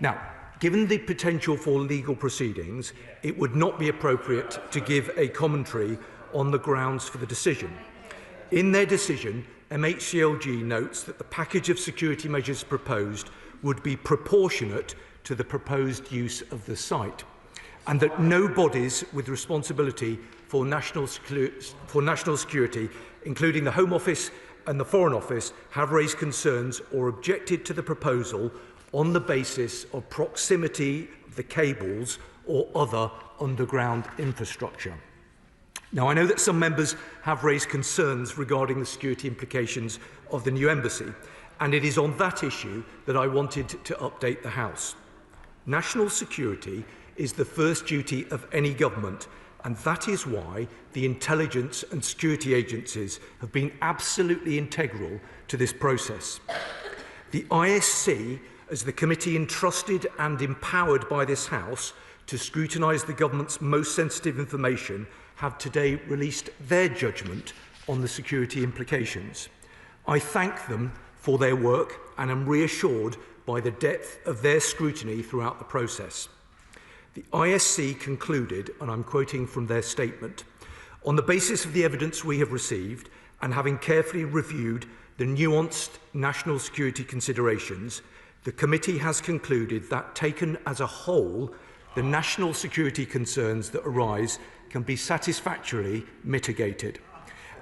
Now, given the potential for legal proceedings, it would not be appropriate to give a commentary on the grounds for the decision. In their decision, MHCLG notes that the package of security measures proposed would be proportionate to the proposed use of the site, and that no bodies with responsibility for national security, including the Home Office and the Foreign Office, have raised concerns or objected to the proposal on the basis of proximity of the cables or other underground infrastructure. Now, I know that some members have raised concerns regarding the security implications of the new embassy, and it is on that issue that I wanted to update the House. National security is the first duty of any government, and that is why the intelligence and security agencies have been absolutely integral to this process. The ISC, as the committee entrusted and empowered by this House to scrutinise the government's most sensitive information, have today released their judgment on the security implications. I thank them for their work and am reassured by the depth of their scrutiny throughout the process. The ISC concluded, and I'm quoting from their statement, "On the basis of the evidence we have received and having carefully reviewed the nuanced national security considerations, the committee has concluded that, taken as a whole, the national security concerns that arise can be satisfactorily mitigated."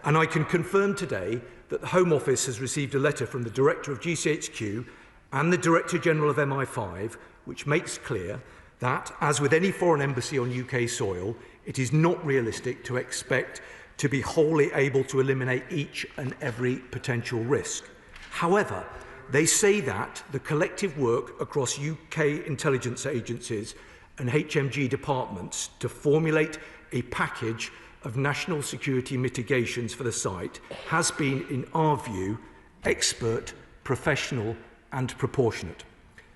And I can confirm today that the Home Office has received a letter from the Director of GCHQ and the Director General of MI5, which makes clear that, as with any foreign embassy on UK soil, it is not realistic to expect to be wholly able to eliminate each and every potential risk. However, they say that the collective work across UK intelligence agencies and HMG departments to formulate a package of national security mitigations for the site has been, in our view, expert, professional and proportionate.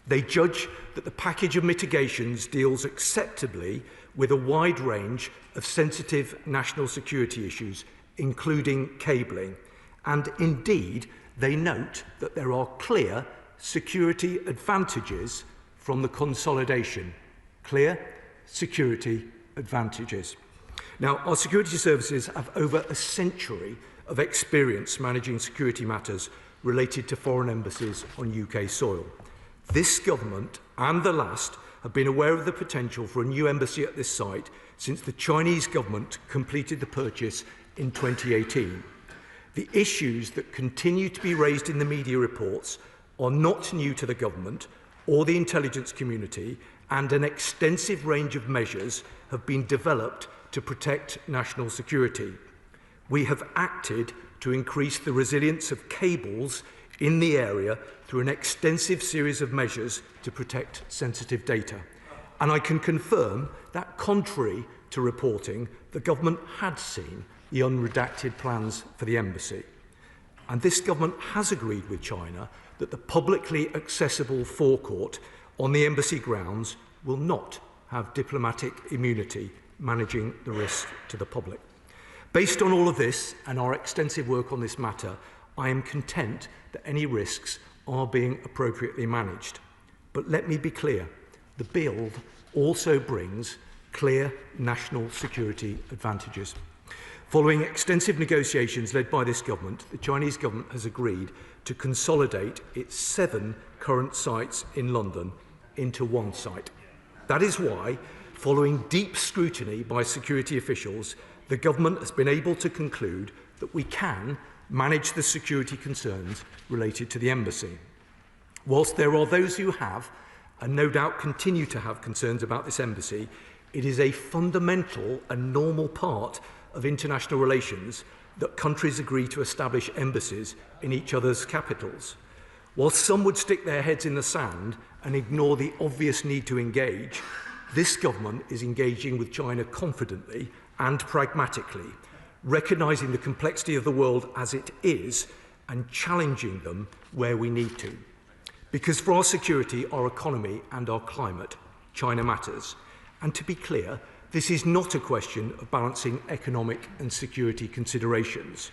They judge that the package of mitigations deals acceptably with a wide range of sensitive national security issues, including cabling, and indeed they note that there are clear security advantages from the consolidation. Clear security advantages. Now, our security services have over a century of experience managing security matters related to foreign embassies on UK soil. This government and the last have been aware of the potential for a new embassy at this site since the Chinese government completed the purchase in 2018. The issues that continue to be raised in the media reports are not new to the government or the intelligence community, and an extensive range of measures have been developed to protect national security. We have acted to increase the resilience of cables in the area through an extensive series of measures to protect sensitive data. And I can confirm that, contrary to reporting, the government had seen the unredacted plans for the embassy. And this government has agreed with China that the publicly accessible forecourt on the embassy grounds will not have diplomatic immunity, managing the risk to the public. Based on all of this and our extensive work on this matter, I am content that any risks are being appropriately managed. But let me be clear, the bill also brings clear national security advantages. Following extensive negotiations led by this government, the Chinese government has agreed to consolidate its 7 current sites in London into one site. That is why, following deep scrutiny by security officials, the government has been able to conclude that we can manage the security concerns related to the embassy. Whilst there are those who have, and no doubt continue to have, concerns about this embassy, it is a fundamental and normal part of international relations that countries agree to establish embassies in each other's capitals. Whilst some would stick their heads in the sand and ignore the obvious need to engage, this government is engaging with China confidently and pragmatically, recognising the complexity of the world as it is and challenging them where we need to. Because for our security, our economy and our climate, China matters. And to be clear, this is not a question of balancing economic and security considerations.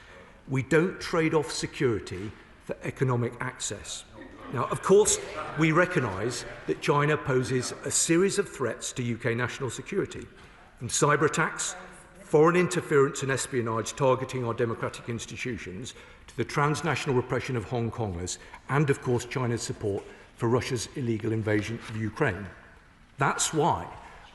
We don't trade off security for economic access. Now, of course, we recognise that China poses a series of threats to UK national security, from cyber attacks, foreign interference and espionage targeting our democratic institutions, to the transnational repression of Hong Kongers, and, of course, China's support for Russia's illegal invasion of Ukraine. That's why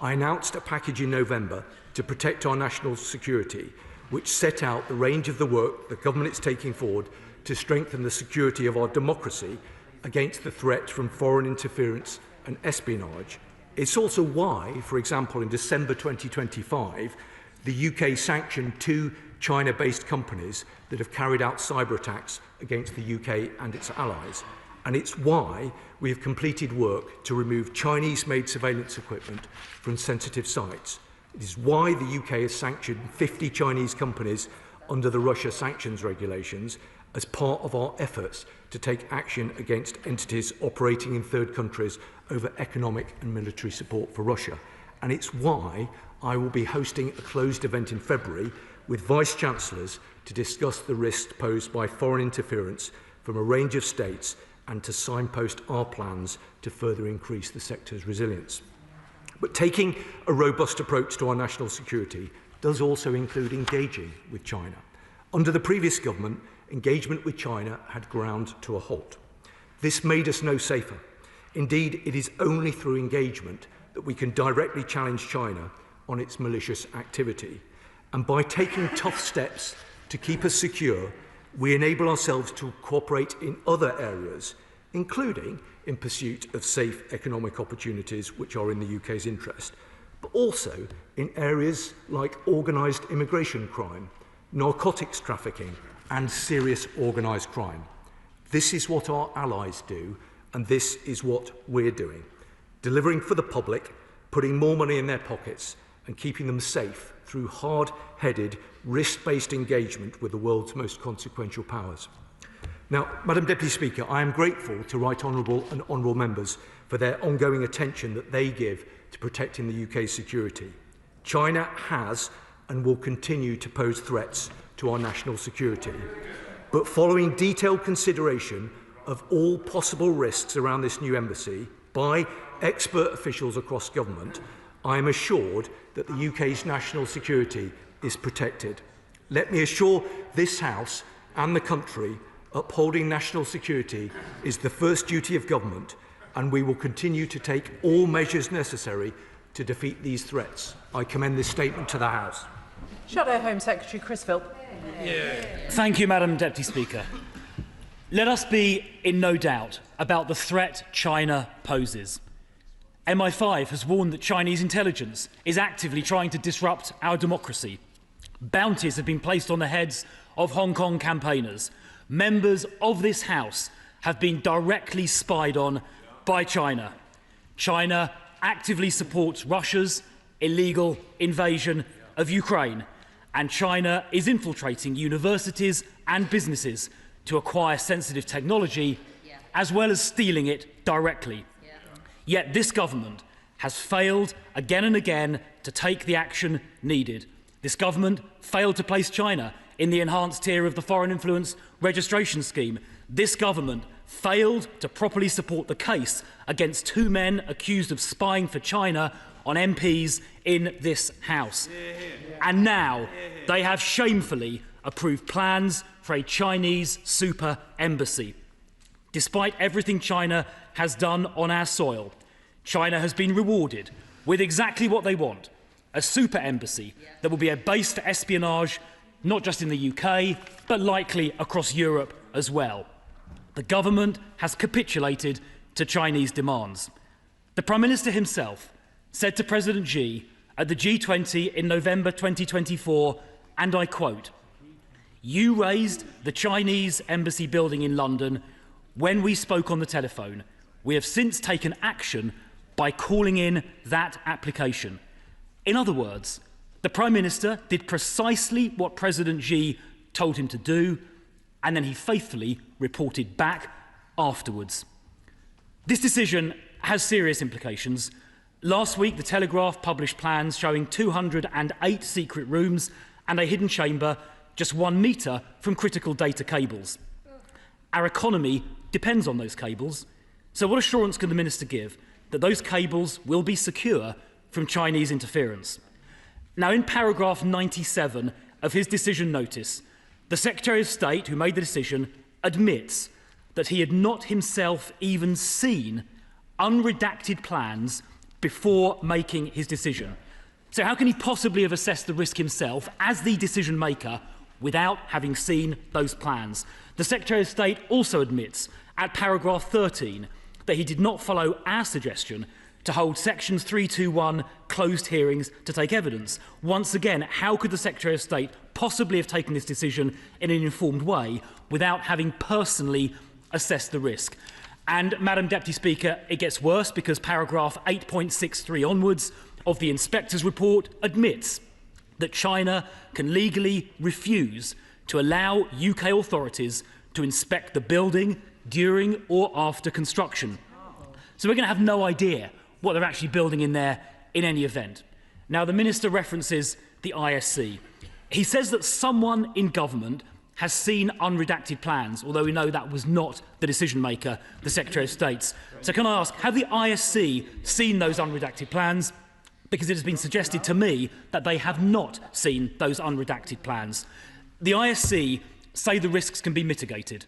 I announced a package in November to protect our national security, which set out the range of the work the government is taking forward to strengthen the security of our democracy against the threat from foreign interference and espionage. It's also why, for example, in December 2025, the UK sanctioned 2 China-based companies that have carried out cyber attacks against the UK and its allies. And it's why we have completed work to remove Chinese-made surveillance equipment from sensitive sites. It is why the UK has sanctioned 50 Chinese companies under the Russia sanctions regulations as part of our efforts to take action against entities operating in third countries over economic and military support for Russia. And it's why I will be hosting a closed event in February with Vice-Chancellors to discuss the risks posed by foreign interference from a range of states and to signpost our plans to further increase the sector's resilience. But taking a robust approach to our national security does also include engaging with China. Under the previous government, engagement with China had ground to a halt. This made us no safer. Indeed, it is only through engagement that we can directly challenge China on its malicious activity. And by taking tough steps to keep us secure, we enable ourselves to cooperate in other areas, including in pursuit of safe economic opportunities which are in the UK's interest, but also in areas like organised immigration crime, narcotics trafficking, and serious organised crime. This is what our allies do, and this is what we're doing. Delivering for the public, putting more money in their pockets, and keeping them safe through hard-headed, risk-based engagement with the world's most consequential powers. Now, Madam Deputy Speaker, I am grateful to Right Honourable and Honourable Members for their ongoing attention that they give to protecting the UK's security. China has and will continue to pose threats to our national security. But following detailed consideration of all possible risks around this new embassy by expert officials across government, I am assured that the UK's national security is protected. Let me assure this House and the country upholding national security is the first duty of government, and we will continue to take all measures necessary to defeat these threats. I commend this statement to the House. Shadow Home Secretary Chris Philp. Thank you, Madam Deputy Speaker. Let us be in no doubt about the threat China poses. MI5 has warned that Chinese intelligence is actively trying to disrupt our democracy. Bounties have been placed on the heads of Hong Kong campaigners. Members of this House have been directly spied on by China. China actively supports Russia's illegal invasion of Ukraine, and China is infiltrating universities and businesses to acquire sensitive technology, as well as stealing it directly. Yet this government has failed again and again to take the action needed. This government failed to place China in the enhanced tier of the Foreign Influence Registration Scheme. This government failed to properly support the case against 2 men accused of spying for China on MPs in this House. And now they have shamefully approved plans for a Chinese super embassy. Despite everything China has done on our soil, China has been rewarded with exactly what they want: a super embassy that will be a base for espionage, not just in the UK, but likely across Europe as well. The government has capitulated to Chinese demands. The Prime Minister himself said to President Xi at the G20 in November 2024, and I quote, "You raised the Chinese embassy building in London when we spoke on the telephone. We have since taken action by calling in that application." In other words, the Prime Minister did precisely what President Xi told him to do, and then he faithfully reported back afterwards. This decision has serious implications. Last week, The Telegraph published plans showing 208 secret rooms and a hidden chamber just 1 metre from critical data cables. Our economy depends on those cables. So what assurance can the Minister give that those cables will be secure from Chinese interference? Now, in paragraph 97 of his decision notice, the Secretary of State who made the decision admits that he had not himself even seen unredacted plans before making his decision. So how can he possibly have assessed the risk himself as the decision maker without having seen those plans? The Secretary of State also admits at paragraph 13 that he did not follow our suggestion to hold sections 321 closed hearings to take evidence. Once again, how could the Secretary of State possibly have taken this decision in an informed way without having personally assessed the risk? And, Madam Deputy Speaker, it gets worse because paragraph 8.63 onwards of the Inspector's report admits that China can legally refuse to allow UK authorities to inspect the building during or after construction. So we're going to have no idea what they're actually building in there in any event. Now, the Minister references the ISC. He says that someone in government has seen unredacted plans, although we know that was not the decision maker, the Secretary of State. So can I ask, have the ISC seen those unredacted plans? Because it has been suggested to me that they have not seen those unredacted plans. The ISC say the risks can be mitigated,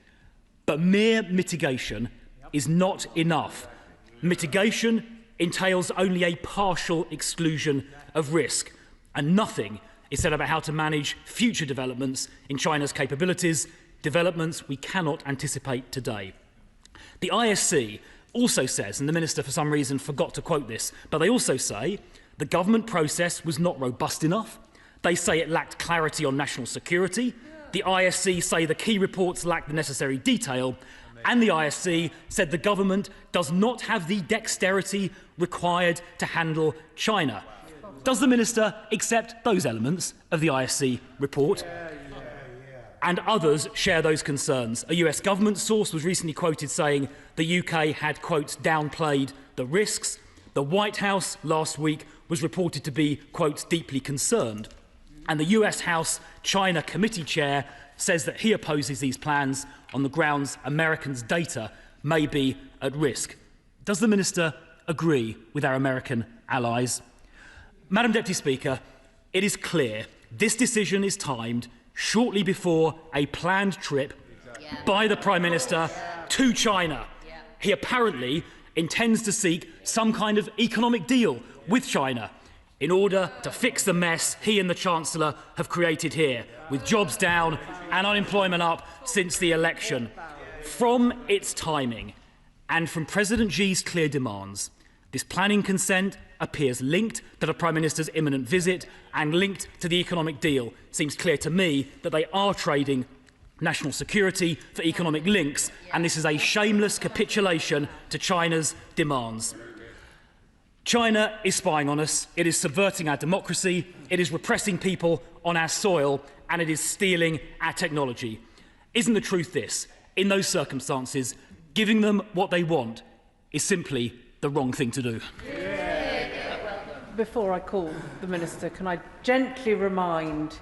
but mere mitigation is not enough. Mitigation entails only a partial exclusion of risk, and nothing is said about how to manage future developments in China's capabilities, developments we cannot anticipate today. The ISC also says, and the Minister for some reason forgot to quote this, but they also say the government process was not robust enough. They say it lacked clarity on national security. The ISC say the key reports lack the necessary detail. And the ISC said the government does not have the dexterity required to handle China. Does the Minister accept those elements of the ISC report? And others share those concerns. A US government source was recently quoted saying the UK had, quote, downplayed the risks. The White House last week was reported to be, quote, deeply concerned. And the US House China Committee chair says that he opposes these plans on the grounds Americans' data may be at risk. Does the Minister agree with our American allies? Madam Deputy Speaker, it is clear this decision is timed shortly before a planned trip by the Prime Minister to China. He apparently intends to seek some kind of economic deal with China in order to fix the mess he and the Chancellor have created here, with jobs down and unemployment up since the election. From its timing and from President Xi's clear demands, this planning consent appears linked to the Prime Minister's imminent visit and linked to the economic deal. It seems clear to me that they are trading national security for economic links, and this is a shameless capitulation to China's demands. China is spying on us, it is subverting our democracy, it is repressing people on our soil, and it is stealing our technology. Isn't the truth this? In those circumstances, giving them what they want is simply the wrong thing to do. Before I call the Minister, can I gently remind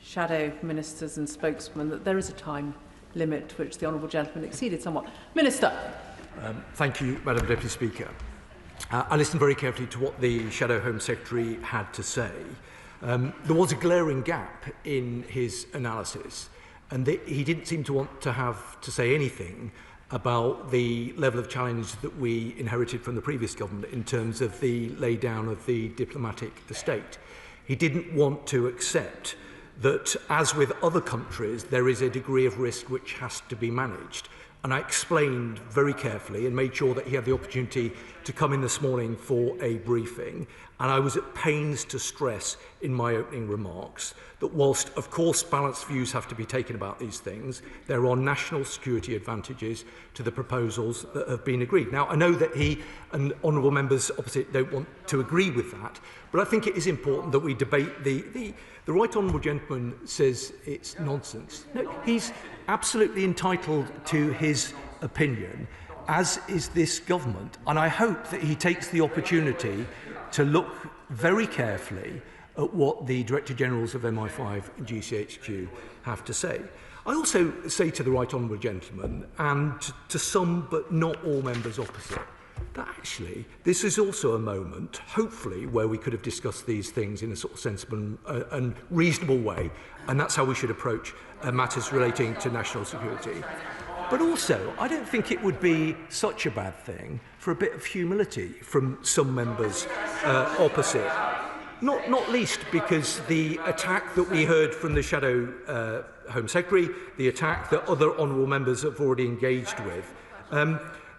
shadow ministers and spokesmen that there is a time limit which the honourable gentleman exceeded somewhat. Minister. Thank you, Madam Deputy Speaker. I listened very carefully to what the Shadow Home Secretary had to say. There was a glaring gap in his analysis, and he didn't seem to want to have to say anything about the level of challenge that we inherited from the previous government in terms of the lay-down of the diplomatic estate. He didn't want to accept that, as with other countries, there is a degree of risk which has to be managed. And I explained very carefully and made sure that he had the opportunity to come in this morning for a briefing. And I was at pains to stress in my opening remarks that whilst, of course, balanced views have to be taken about these things, there are national security advantages to the proposals that have been agreed. Now, I know that he and honourable members opposite don't want to agree with that, but I think it is important that we debate the right honourable gentleman says it's nonsense. No, he's absolutely entitled to his opinion, as is this government, and I hope that he takes the opportunity to look very carefully at what the Director Generals of MI5 and GCHQ have to say. I also say to the right honourable gentleman, and to some but not all members opposite, that actually this is also a moment, hopefully, where we could have discussed these things in a sort of sensible and reasonable way, and that's how we should approach matters relating to national security. But also, I don't think it would be such a bad thing for a bit of humility from some members opposite. Not least because the attack that we heard from the Shadow Home Secretary, the attack that other honourable members have already engaged with,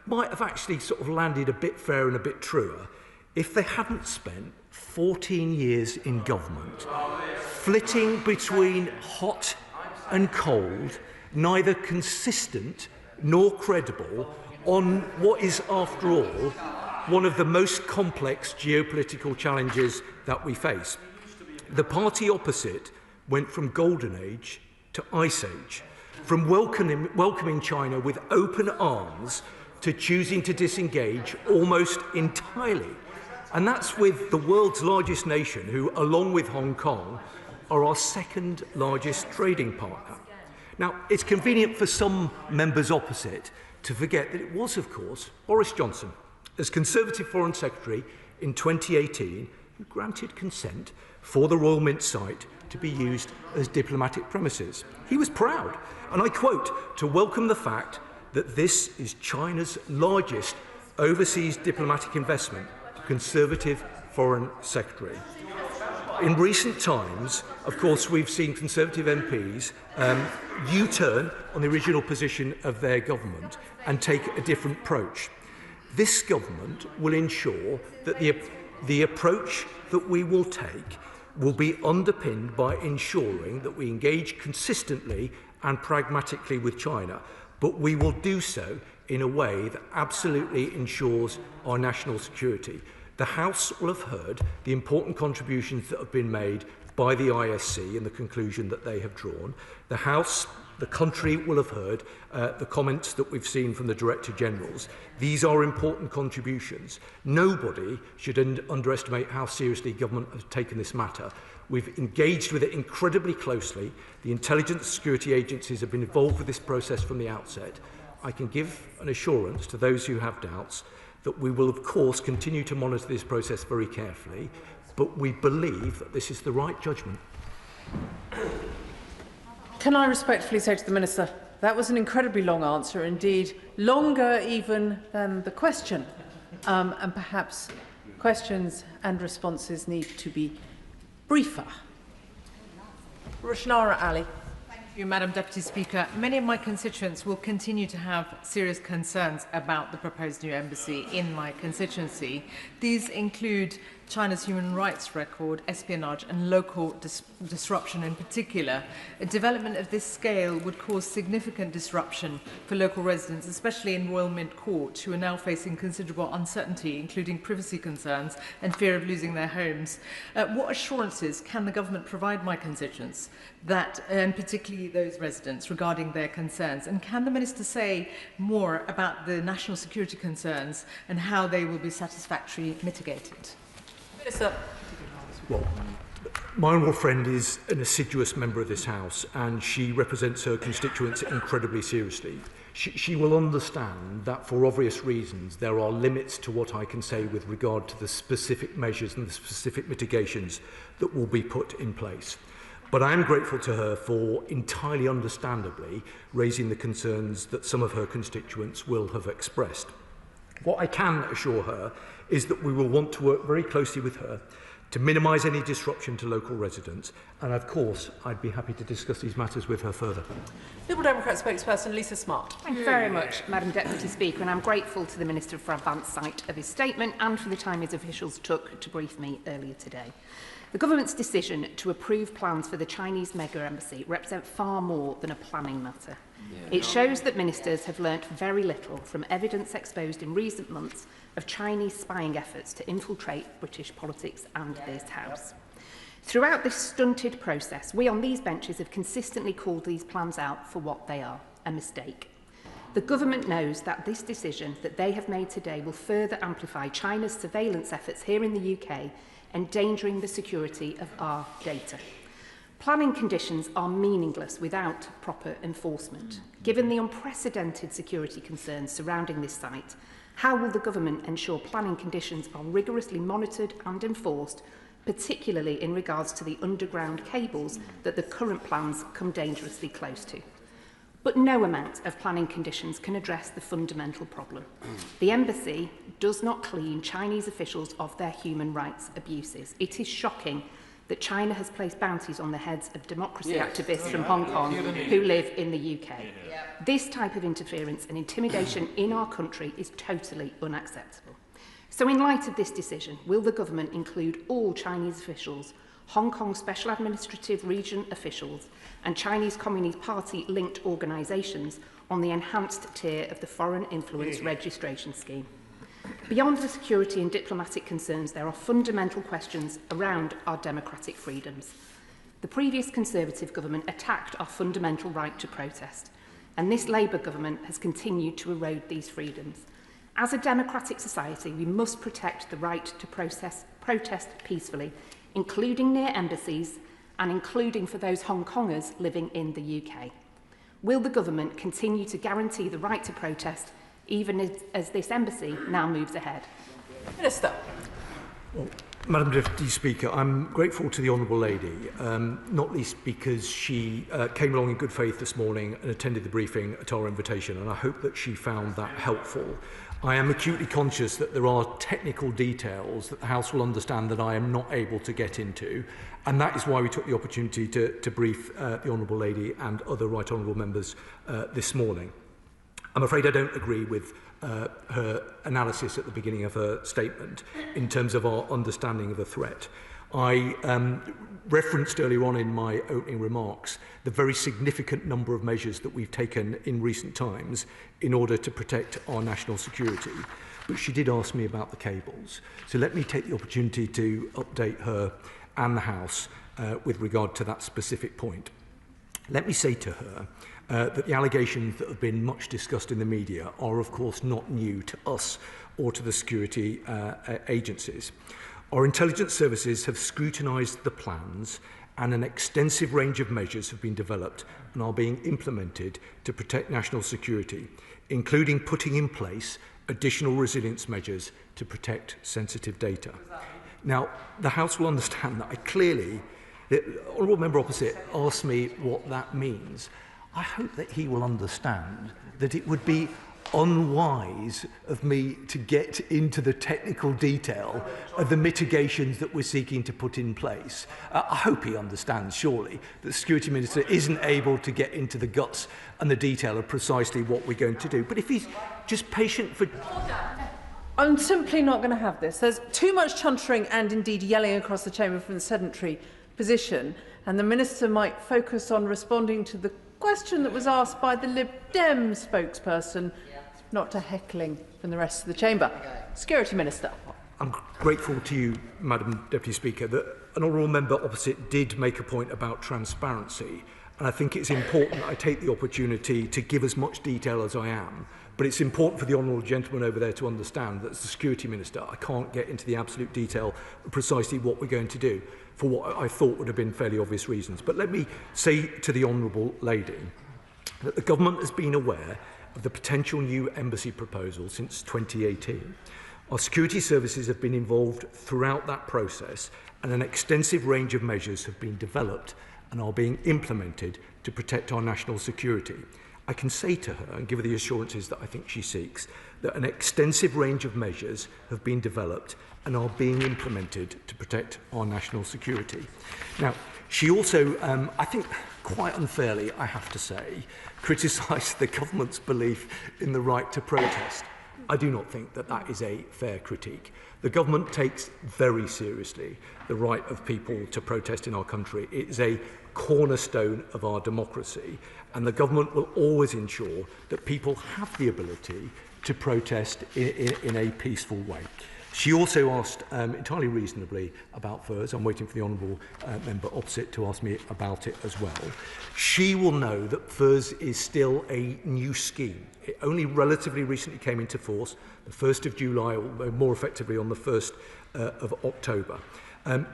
might have actually sort of landed a bit fairer and a bit truer if they hadn't spent 14 years in government, flitting between hot and cold, neither consistent nor credible on what is, after all, one of the most complex geopolitical challenges that we face. The party opposite went from golden age to ice age, from welcoming China with open arms to choosing to disengage almost entirely. And that's with the world's largest nation, who, along with Hong Kong, are our second largest trading partner. Now, it's convenient for some members opposite to forget that it was, of course, Boris Johnson, as Conservative Foreign Secretary in 2018, who granted consent for the Royal Mint site to be used as diplomatic premises. He was proud, and I quote, to welcome the fact that this is China's largest overseas diplomatic investment, Conservative Foreign Secretary. In recent times, of course, we've seen Conservative MPs U-turn on the original position of their government and take a different approach. This government will ensure that the approach that we will take will be underpinned by ensuring that we engage consistently and pragmatically with China, but we will do so in a way that absolutely ensures our national security. The House will have heard the important contributions that have been made by the ISC and the conclusion that they have drawn. The House, the country will have heard the comments that we've seen from the Director Generals. These are important contributions. Nobody should underestimate how seriously government has taken this matter. We've engaged with it incredibly closely. The intelligence security agencies have been involved with this process from the outset. I can give an assurance to those who have doubts that we will, of course, continue to monitor this process very carefully, but we believe that this is the right judgment. Can I respectfully say to the Minister, that was an incredibly long answer, indeed longer even than the question, and perhaps questions and responses need to be briefer. Rushnara Ali. Thank you, Madam Deputy Speaker. Many of my constituents will continue to have serious concerns about the proposed new embassy in my constituency. These include China's human rights record, espionage and local disruption in particular. A development of this scale would cause significant disruption for local residents, especially in Royal Mint Court, who are now facing considerable uncertainty, including privacy concerns and fear of losing their homes. What assurances can the government provide my constituents, that, and particularly those residents, regarding their concerns? And can the Minister say more about the national security concerns and how they will be satisfactorily mitigated? Minister. Well, my honourable friend is an assiduous member of this House, and she represents her constituents incredibly seriously. She will understand that, for obvious reasons, there are limits to what I can say with regard to the specific measures and the specific mitigations that will be put in place. But I am grateful to her for, entirely understandably, raising the concerns that some of her constituents will have expressed. What I can assure her is that we will want to work very closely with her to minimise any disruption to local residents, and of course I'd be happy to discuss these matters with her further. Liberal Democrat spokesperson Lisa Smart. Thank you very much, Madam Deputy Speaker, and I'm grateful to the Minister for advance sight of his statement and for the time his officials took to brief me earlier today. The government's decision to approve plans for the Chinese mega embassy represent far more than a planning matter. It shows that ministers have learnt very little from evidence exposed in recent months of Chinese spying efforts to infiltrate British politics and this House. Throughout this stunted process, we on these benches have consistently called these plans out for what they are, a mistake. The government knows that this decision that they have made today will further amplify China's surveillance efforts here in the UK, endangering the security of our data. Planning conditions are meaningless without proper enforcement. Given the unprecedented security concerns surrounding this site, how will the government ensure planning conditions are rigorously monitored and enforced, particularly in regards to the underground cables that the current plans come dangerously close to? But no amount of planning conditions can address the fundamental problem. The embassy does not clean Chinese officials of their human rights abuses. It is shocking that China has placed bounties on the heads of democracy activists from Hong Kong who live in the UK. This type of interference and intimidation in our country is totally unacceptable. So in light of this decision, will the government include all Chinese officials, Hong Kong Special Administrative Region officials and Chinese Communist Party linked organisations on the enhanced tier of the Foreign Influence Registration Scheme? Beyond the security and diplomatic concerns, there are fundamental questions around our democratic freedoms. The previous Conservative government attacked our fundamental right to protest, and this Labour government has continued to erode these freedoms. As a democratic society, we must protect the right to protest peacefully, including near embassies and including for those Hong Kongers living in the UK. Will the government continue to guarantee the right to protest even as this embassy now moves ahead? Minister. Well, Madam Deputy Speaker, I'm grateful to the Honourable Lady, not least because she came along in good faith this morning and attended the briefing at our invitation, and I hope that she found that helpful. I am acutely conscious that there are technical details that the House will understand that I am not able to get into, and that is why we took the opportunity to brief the Honourable Lady and other Right Honourable members this morning. I'm afraid I don't agree with her analysis at the beginning of her statement in terms of our understanding of the threat. I referenced earlier on in my opening remarks the very significant number of measures that we've taken in recent times in order to protect our national security. But she did ask me about the cables. So let me take the opportunity to update her and the House with regard to that specific point. Let me say to her that the allegations that have been much discussed in the media are of course not new to us or to the security agencies. Our intelligence services have scrutinised the plans and an extensive range of measures have been developed and are being implemented to protect national security, including putting in place additional resilience measures to protect sensitive data. Now, the House will understand that the Honourable Member opposite asked me what that means. I hope that he will understand that it would be unwise of me to get into the technical detail of the mitigations that we're seeking to put in place. I hope he understands, surely, that the Security Minister isn't able to get into the guts and the detail of precisely what we're going to do. But if he's just patient for... I'm simply not going to have this. There's too much chuntering and indeed yelling across the chamber from the sedentary position, and the Minister might focus on responding to the question that was asked by the Lib Dem spokesperson, not to heckling from the rest of the chamber. Security Minister. I'm grateful to you, Madam Deputy Speaker, that an honourable member opposite did make a point about transparency, and I think it's important I take the opportunity to give as much detail as I am. But it's important for the honourable gentleman over there to understand that as the Security Minister, I can't get into the absolute detail of precisely what we're going to do for what I thought would have been fairly obvious reasons. But let me say to the Honourable Lady that the government has been aware of the potential new embassy proposal since 2018. Our security services have been involved throughout that process, and an extensive range of measures have been developed and are being implemented to protect our national security. I can say to her, and give her the assurances that I think she seeks, that an extensive range of measures have been developed and are being implemented to protect our national security. Now, she also, I think quite unfairly, I have to say, criticised the government's belief in the right to protest. I do not think that that is a fair critique. The government takes very seriously the right of people to protest in our country. It is a cornerstone of our democracy, and the government will always ensure that people have the ability to protest in a peaceful way. She also asked, entirely reasonably, about FIRS. I'm waiting for the honourable member opposite to ask me about it as well. She will know that FIRS is still a new scheme. It only relatively recently came into force, the 1st of July, or more effectively on the 1st of October.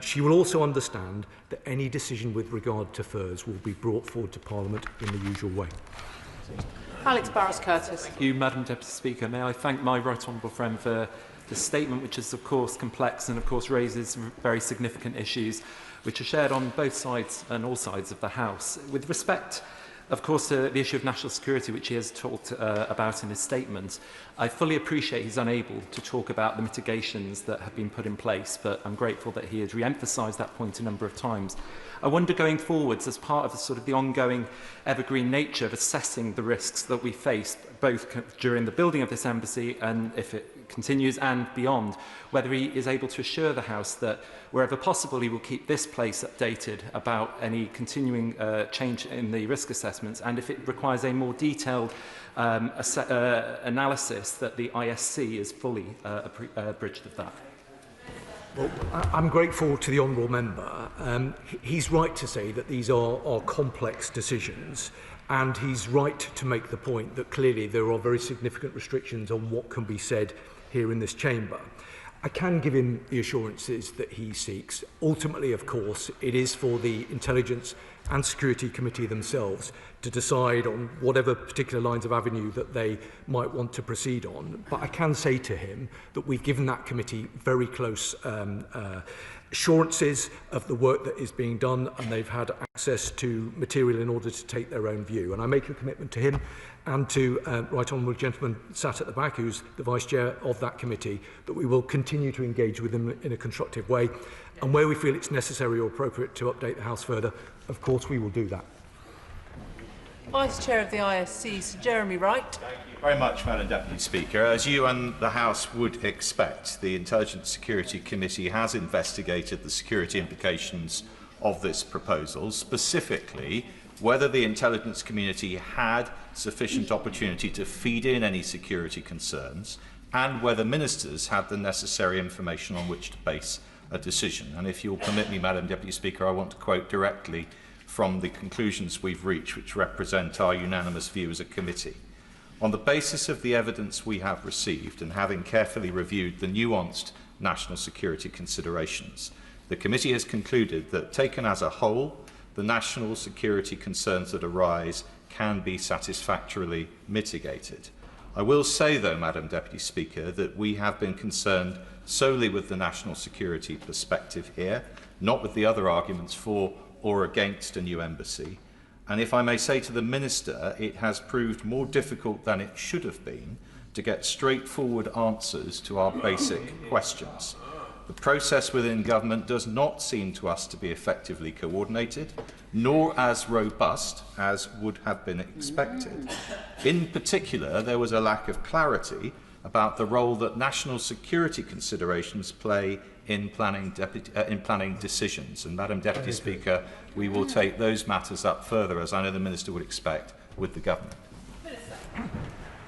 She will also understand that any decision with regard to furs will be brought forward to Parliament in the usual way. Alex Barras-Curtis. Thank you, Madam Deputy Speaker. May I thank my right honourable friend for the statement, which is of course complex and of course raises very significant issues which are shared on both sides and all sides of the House. With respect, of course, to the issue of national security, which he has talked about in his statement, I fully appreciate he's unable to talk about the mitigations that have been put in place, but I'm grateful that he has re-emphasised that point a number of times. I wonder going forwards, as part of the ongoing evergreen nature of assessing the risks that we face, both during the building of this embassy and if it continues and beyond, whether he is able to assure the House that wherever possible he will keep this place updated about any continuing change in the risk assessments, and if it requires a more detailed analysis, that the ISC is fully abridged of that. Well, I'm grateful to the honourable member. He's right to say that these are complex decisions, and he's right to make the point that clearly there are very significant restrictions on what can be said here in this chamber. I can give him the assurances that he seeks. Ultimately, of course, it is for the Intelligence and Security Committee themselves to decide on whatever particular lines of avenue that they might want to proceed on. But I can say to him that we've given that committee very close assurances of the work that is being done, and they've had access to material in order to take their own view. And I make a commitment to him and to Right Honourable Gentleman sat at the back, who's the Vice Chair of that committee, that we will continue to engage with them in a constructive way. And where we feel it's necessary or appropriate to update the House further, of course we will do that. Vice Chair of the ISC, Sir Jeremy Wright. Thank you very much, Madam Deputy Speaker. As you and the House would expect, the Intelligence Security Committee has investigated the security implications of this proposal, specifically whether the intelligence community had sufficient opportunity to feed in any security concerns, and whether ministers had the necessary information on which to base a decision. And if you'll permit me, Madam Deputy Speaker, I want to quote directly from the conclusions we've reached, which represent our unanimous view as a committee. On the basis of the evidence we have received, and having carefully reviewed the nuanced national security considerations, the committee has concluded that, taken as a whole, the national security concerns that arise can be satisfactorily mitigated. I will say, though, Madam Deputy Speaker, that we have been concerned solely with the national security perspective here, not with the other arguments for or against a new embassy. And if I may say to the Minister, it has proved more difficult than it should have been to get straightforward answers to our basic questions. The process within government does not seem to us to be effectively coordinated, nor as robust as would have been expected. In particular, there was a lack of clarity about the role that national security considerations play in planning decisions. And Madam Deputy Speaker, we will take those matters up further, as I know the Minister would expect, with the government.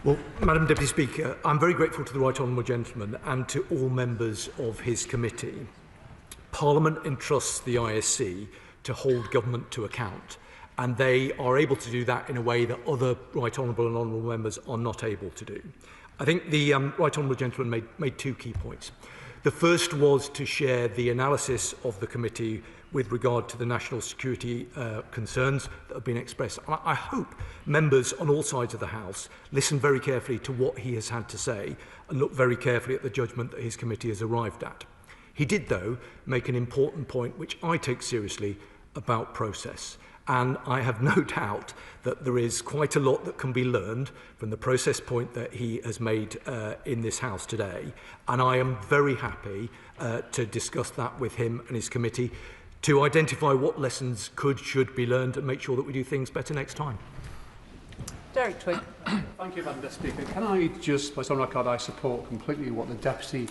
Well, Madam Deputy Speaker, I'm very grateful to the Right Honourable Gentleman and to all members of his committee. Parliament entrusts the ISC to hold government to account, and they are able to do that in a way that other Right Honourable and Honourable members are not able to do. I think the Right Honourable Gentleman made two key points. The first was to share the analysis of the committee with regard to the national security concerns that have been expressed. I hope members on all sides of the House listen very carefully to what he has had to say and look very carefully at the judgment that his committee has arrived at. He did, though, make an important point, which I take seriously, about process. And I have no doubt that there is quite a lot that can be learned from the process point that he has made in this House today. And I am very happy to discuss that with him and his committee to identify what lessons should be learned and make sure that we do things better next time. Derek Twigg. Thank you, Madam Deputy Speaker. Can I just, place on record, I support completely what the Deputy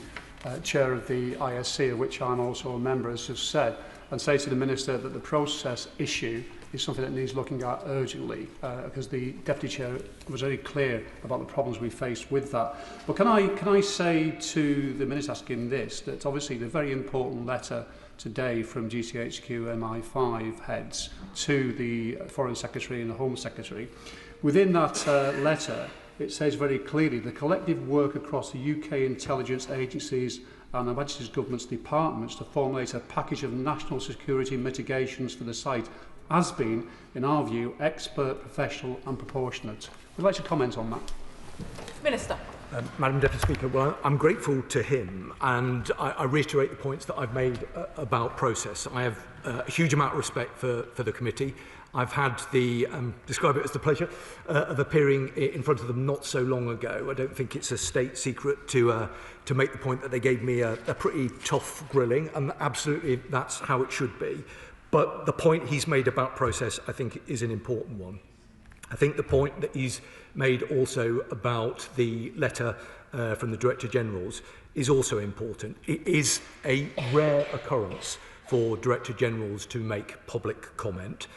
Chair of the ISC, of which I'm also a member, has just said, and say to the Minister that the process issue is something that needs looking at urgently, because the Deputy Chair was very clear about the problems we faced with that. But can I say to the Minister asking this, that obviously the very important letter today from GCHQ MI5 heads to the Foreign Secretary and the Home Secretary, within that letter it says very clearly the collective work across the UK intelligence agencies and Her Majesty's Government's departments to formulate a package of national security mitigations for the site has been, in our view, expert, professional and proportionate. Would you like to comment on that? Minister. Madam Deputy Speaker, well, I'm grateful to him, and I reiterate the points that I've made about process. I have a huge amount of respect for the committee. I've had the, describe it as the pleasure of appearing in front of them not so long ago. I don't think it's a state secret to make the point that they gave me a pretty tough grilling, and absolutely that's how it should be. But the point he's made about process, I think, is an important one. I think the point that he's made also about the letter from the Director Generals is also important. It is a rare occurrence for Director Generals to make public comment.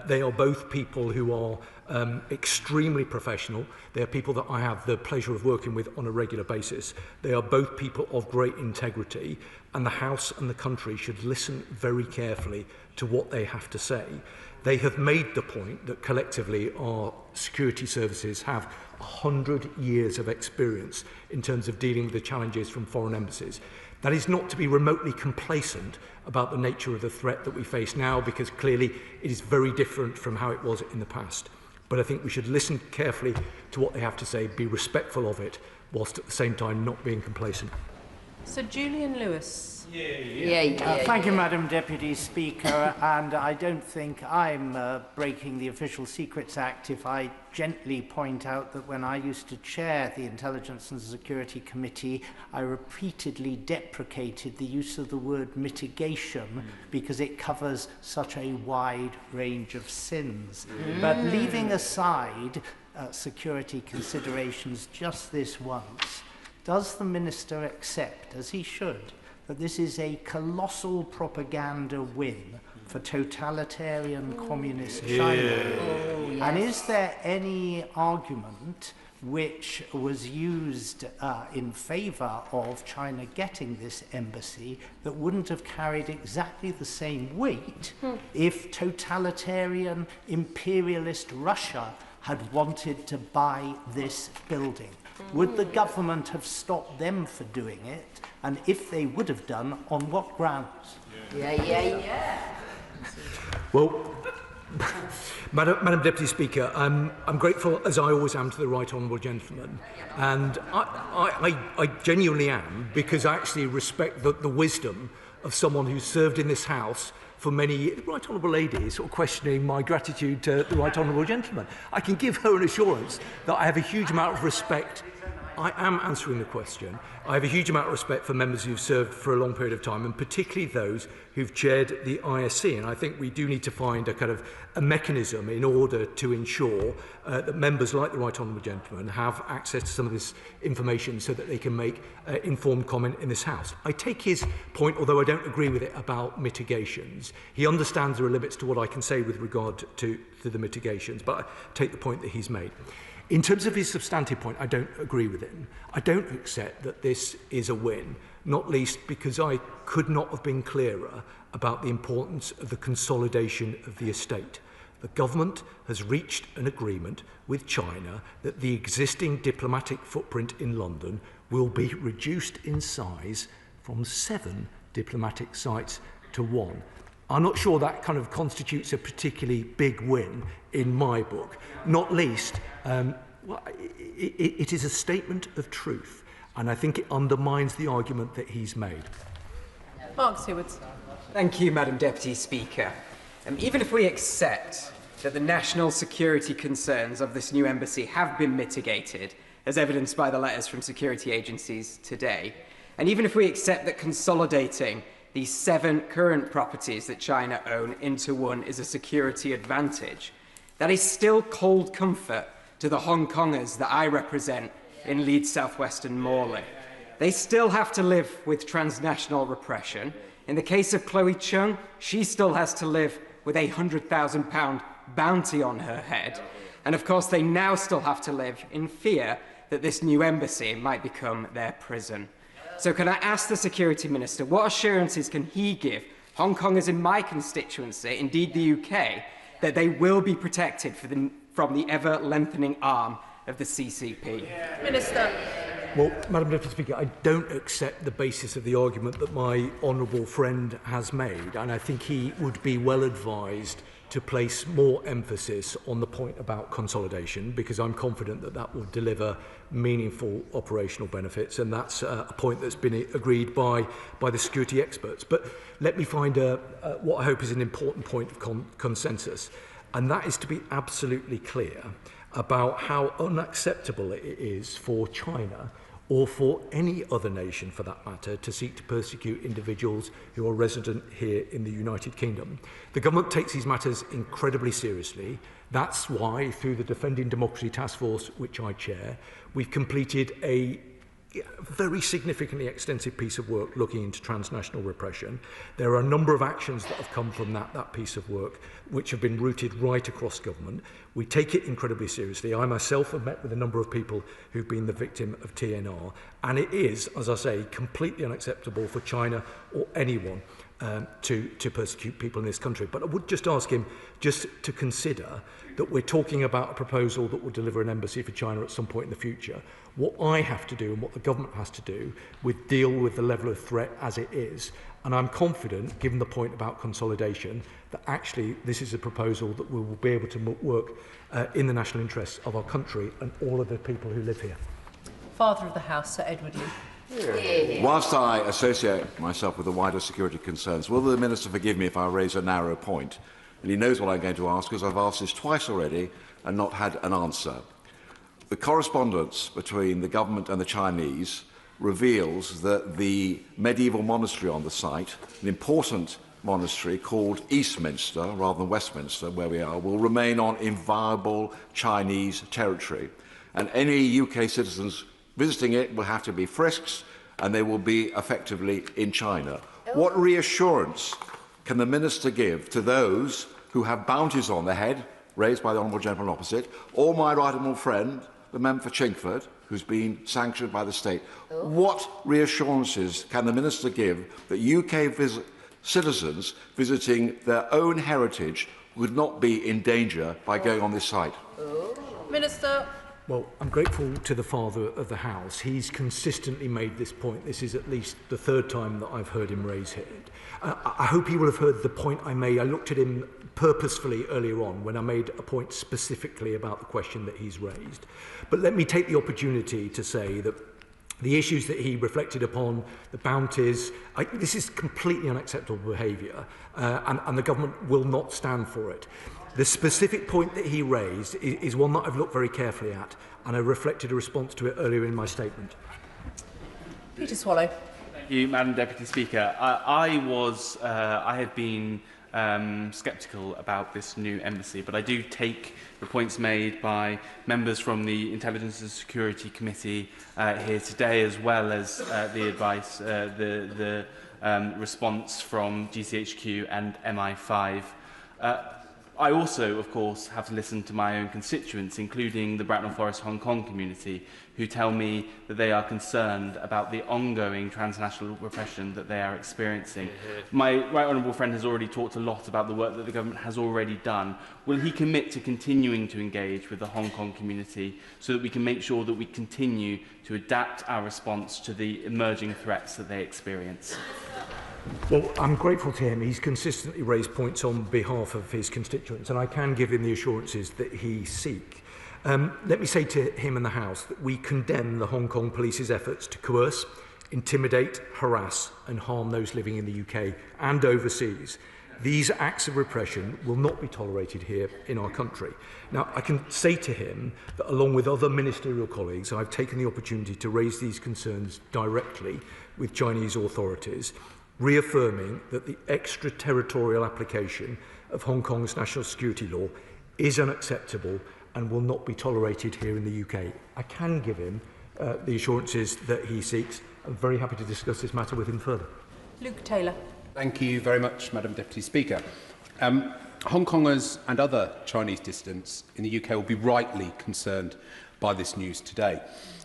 They are both people who are extremely professional. They are people that I have the pleasure of working with on a regular basis. They are both people of great integrity, and the House and the country should listen very carefully to what they have to say. They have made the point that collectively our security services have 100 years of experience in terms of dealing with the challenges from foreign embassies. That is not to be remotely complacent about the nature of the threat that we face now, because clearly it is very different from how it was in the past. But I think we should listen carefully to what they have to say, be respectful of it, whilst at the same time not being complacent. Sir Julian Lewis. Thank you, Madam Deputy Speaker, and I don't think I'm breaking the Official Secrets Act if I gently point out that when I used to chair the Intelligence and Security Committee, I repeatedly deprecated the use of the word mitigation because it covers such a wide range of sins. But leaving aside security considerations just this once, does the Minister accept, as he should, that this is a colossal propaganda win for totalitarian communist China? Yes. And is there any argument which was used in favour of China getting this embassy that wouldn't have carried exactly the same weight if totalitarian imperialist Russia had wanted to buy this building? Would the government have stopped them for doing it? And if they would have done, on what grounds? Well, Madam Deputy Speaker, I'm grateful, as I always am, to the Right Honourable Gentleman. And I genuinely am, because I actually respect the wisdom of someone who's served in this House for many years. The Right Honourable Lady is sort of questioning my gratitude to the Right Honourable Gentleman. I can give her an assurance that I have a huge amount of respect. I am answering the question. I have a huge amount of respect for members who've served for a long period of time, and particularly those who've chaired the ISC. And I think we do need to find a kind of a mechanism in order to ensure that members like the Right Honourable Gentleman have access to some of this information so that they can make informed comment in this House. I take his point, although I don't agree with it, about mitigations. He understands there are limits to what I can say with regard to the mitigations, but I take the point that he's made. In terms of his substantive point, I don't agree with him. I don't accept that this is a win, not least because I could not have been clearer about the importance of the consolidation of the estate. The government has reached an agreement with China that the existing diplomatic footprint in London will be reduced in size from 7 diplomatic sites to 1. I'm not sure that kind of constitutes a particularly big win in my book, not least it is a statement of truth, and I think it undermines the argument that he's made. Mark Sewards. Thank you, Madam Deputy Speaker. Even if we accept that the national security concerns of this new embassy have been mitigated, as evidenced by the letters from security agencies today, and even if we accept that consolidating these 7 current properties that China own into one is a security advantage, that is still cold comfort to the Hong Kongers that I represent in Leeds South-West and Morley. They still have to live with transnational repression. In the case of Chloe Chung, she still has to live with a £100,000 bounty on her head. And of course, they now still have to live in fear that this new embassy might become their prison. So can I ask the Security Minister, what assurances can he give Hong Kongers in my constituency, indeed the UK, that they will be protected from the ever-lengthening arm of the CCP? Minister. Well, Madam Deputy Speaker, I don't accept the basis of the argument that my honourable friend has made, and I think he would be well advised to place more emphasis on the point about consolidation, because I'm confident that that will deliver meaningful operational benefits, and that's a point that's been agreed by the security experts. But let me find what I hope is an important point of consensus, and that is to be absolutely clear about how unacceptable it is for China or for any other nation for that matter to seek to persecute individuals who are resident here in the United Kingdom. The government takes these matters incredibly seriously. That's why, through the Defending Democracy Task Force, which I chair, we've completed a very significantly extensive piece of work looking into transnational repression. There are a number of actions that have come from that piece of work which have been rooted right across government. We take it incredibly seriously. I myself have met with a number of people who've been the victim of TNR, and it is, as I say, completely unacceptable for China or anyone to persecute people in this country. But I would just ask him just to consider that we're talking about a proposal that will deliver an embassy for China at some point in the future. What I have to do and what the government has to do with deal with the level of threat as it is. And I'm confident, given the point about consolidation, that actually this is a proposal that we will be able to work in the national interests of our country and all of the people who live here. Father of the House, Sir Edward Lee. Whilst I associate myself with the wider security concerns, will the Minister forgive me if I raise a narrow point? And he knows what I'm going to ask, because I've asked this twice already and not had an answer. The correspondence between the government and the Chinese reveals that the medieval monastery on the site, an important monastery called Eastminster rather than Westminster, where we are, will remain on inviolable Chinese territory. And any UK citizens visiting it will have to be frisked, and they will be effectively in China. What reassurance can the Minister give to those who have bounties on their head, raised by the Honourable Gentleman opposite, or my right honourable friend, the member for Chingford, who's been sanctioned by the state? What reassurances can the Minister give that UK citizens visiting their own heritage would not be in danger by going on this site? Minister. Well, I'm grateful to the Father of the House. He's consistently made this point. This is at least the third time that I've heard him raise it. I hope he will have heard the point I made. I looked at him purposefully earlier on when I made a point specifically about the question that he's raised. But let me take the opportunity to say that the issues that he reflected upon, the bounties, this is completely unacceptable behaviour, and the government will not stand for it. The specific point that he raised is one that I've looked very carefully at, and I reflected a response to it earlier in my statement. Peter Swallow. Thank you, Madam Deputy Speaker. I had been sceptical about this new embassy, but I do take the points made by members from the Intelligence and Security Committee here today, as well as the advice, the response from GCHQ and MI5. I also, of course, have to listen to my own constituents, including the Bracknell Forest Hong Kong community, who tell me that they are concerned about the ongoing transnational repression that they are experiencing. My right honourable friend has already talked a lot about the work that the government has already done. Will he commit to continuing to engage with the Hong Kong community so that we can make sure that we continue to adapt our response to the emerging threats that they experience? Well, I'm grateful to him. He's consistently raised points on behalf of his constituents, and I can give him the assurances that he seeks. Let me say to him and the House that we condemn the Hong Kong police's efforts to coerce, intimidate, harass and harm those living in the UK and overseas. These acts of repression will not be tolerated here in our country. Now, I can say to him that along with other ministerial colleagues, I've taken the opportunity to raise these concerns directly with Chinese authorities, reaffirming that the extraterritorial application of Hong Kong's national security law is unacceptable and will not be tolerated here in the UK. I can give him the assurances that he seeks. I'm very happy to discuss this matter with him further. Luke Taylor. Thank you very much, Madam Deputy Speaker. Hong Kongers and other Chinese dissidents in the UK will be rightly concerned by this news today.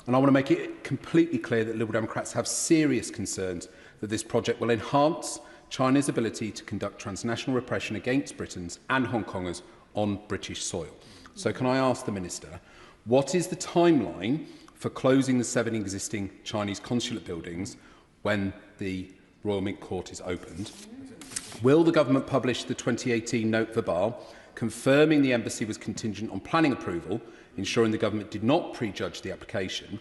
And I want to make it completely clear that Liberal Democrats have serious concerns that this project will enhance China's ability to conduct transnational repression against Britons and Hong Kongers on British soil. So can I ask the Minister, what is the timeline for closing the 7 existing Chinese consulate buildings when the Royal Mint Court is opened? Will the government publish the 2018 note verbal confirming the embassy was contingent on planning approval, ensuring the government did not prejudge the application?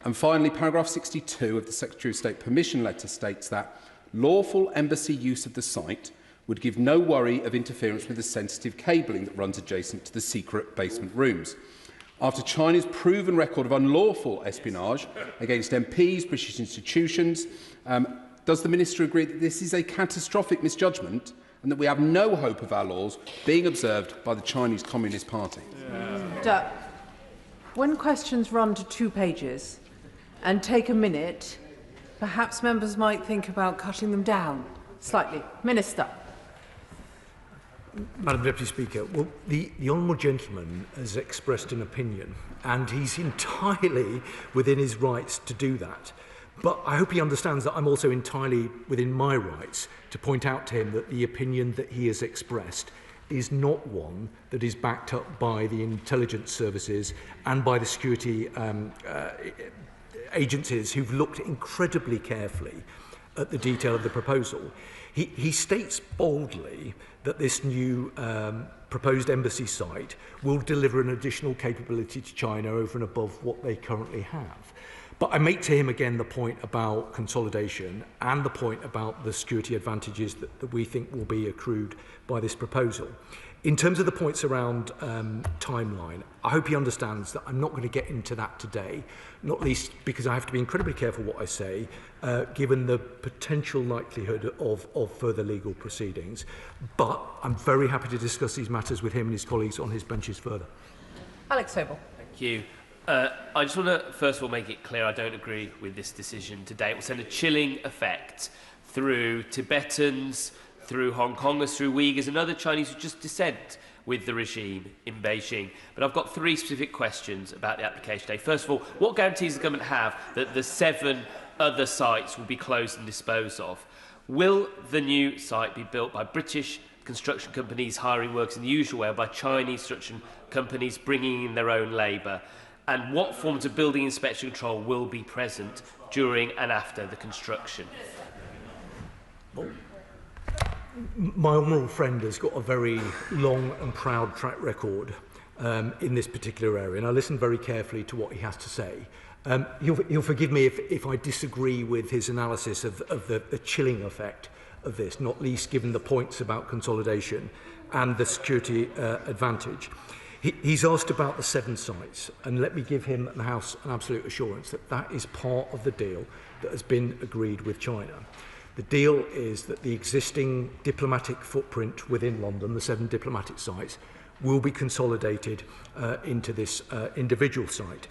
And finally, paragraph 62 of the Secretary of State permission letter states that lawful embassy use of the site would give no worry of interference with the sensitive cabling that runs adjacent to the secret basement rooms. After China's proven record of unlawful espionage against MPs, British institutions, does the Minister agree that this is a catastrophic misjudgment and that we have no hope of our laws being observed by the Chinese Communist Party? When questions run to 2 pages and take a minute, perhaps members might think about cutting them down slightly. Minister. Madam Deputy Speaker, well, the honourable gentleman has expressed an opinion, and he's entirely within his rights to do that. But I hope he understands that I'm also entirely within my rights to point out to him that the opinion that he has expressed is not one that is backed up by the intelligence services and by the security agencies who've looked incredibly carefully at the detail of the proposal. He states boldly that this new proposed embassy site will deliver an additional capability to China over and above what they currently have. But I make to him again the point about consolidation and the point about the security advantages that we think will be accrued by this proposal. In terms of the points around timeline, I hope he understands that I'm not going to get into that today, not least because I have to be incredibly careful what I say, given the potential likelihood of further legal proceedings. But I'm very happy to discuss these matters with him and his colleagues on his benches further. Alex Sobel. Thank you. I just want to first of all make it clear I don't agree with this decision today. It will send a chilling effect through Tibetans, through Hong Kongers, through Uyghurs and other Chinese who just dissent with the regime in Beijing. But I've got 3 specific questions about the application today. First of all, what guarantees does the government have that the 7 other sites will be closed and disposed of? Will the new site be built by British construction companies hiring workers in the usual way, or by Chinese construction companies bringing in their own labour? And what forms of building inspection control will be present during and after the construction? My honourable friend has got a very long and proud track record in this particular area, and I listened very carefully to what he has to say. He'll forgive me if I disagree with his analysis of the chilling effect of this, not least given the points about consolidation and the security advantage. He's asked about the 7 sites, and let me give him and the House an absolute assurance that that is part of the deal that has been agreed with China. The deal is that the existing diplomatic footprint within London, the 7 diplomatic sites, will be consolidated into this individual site.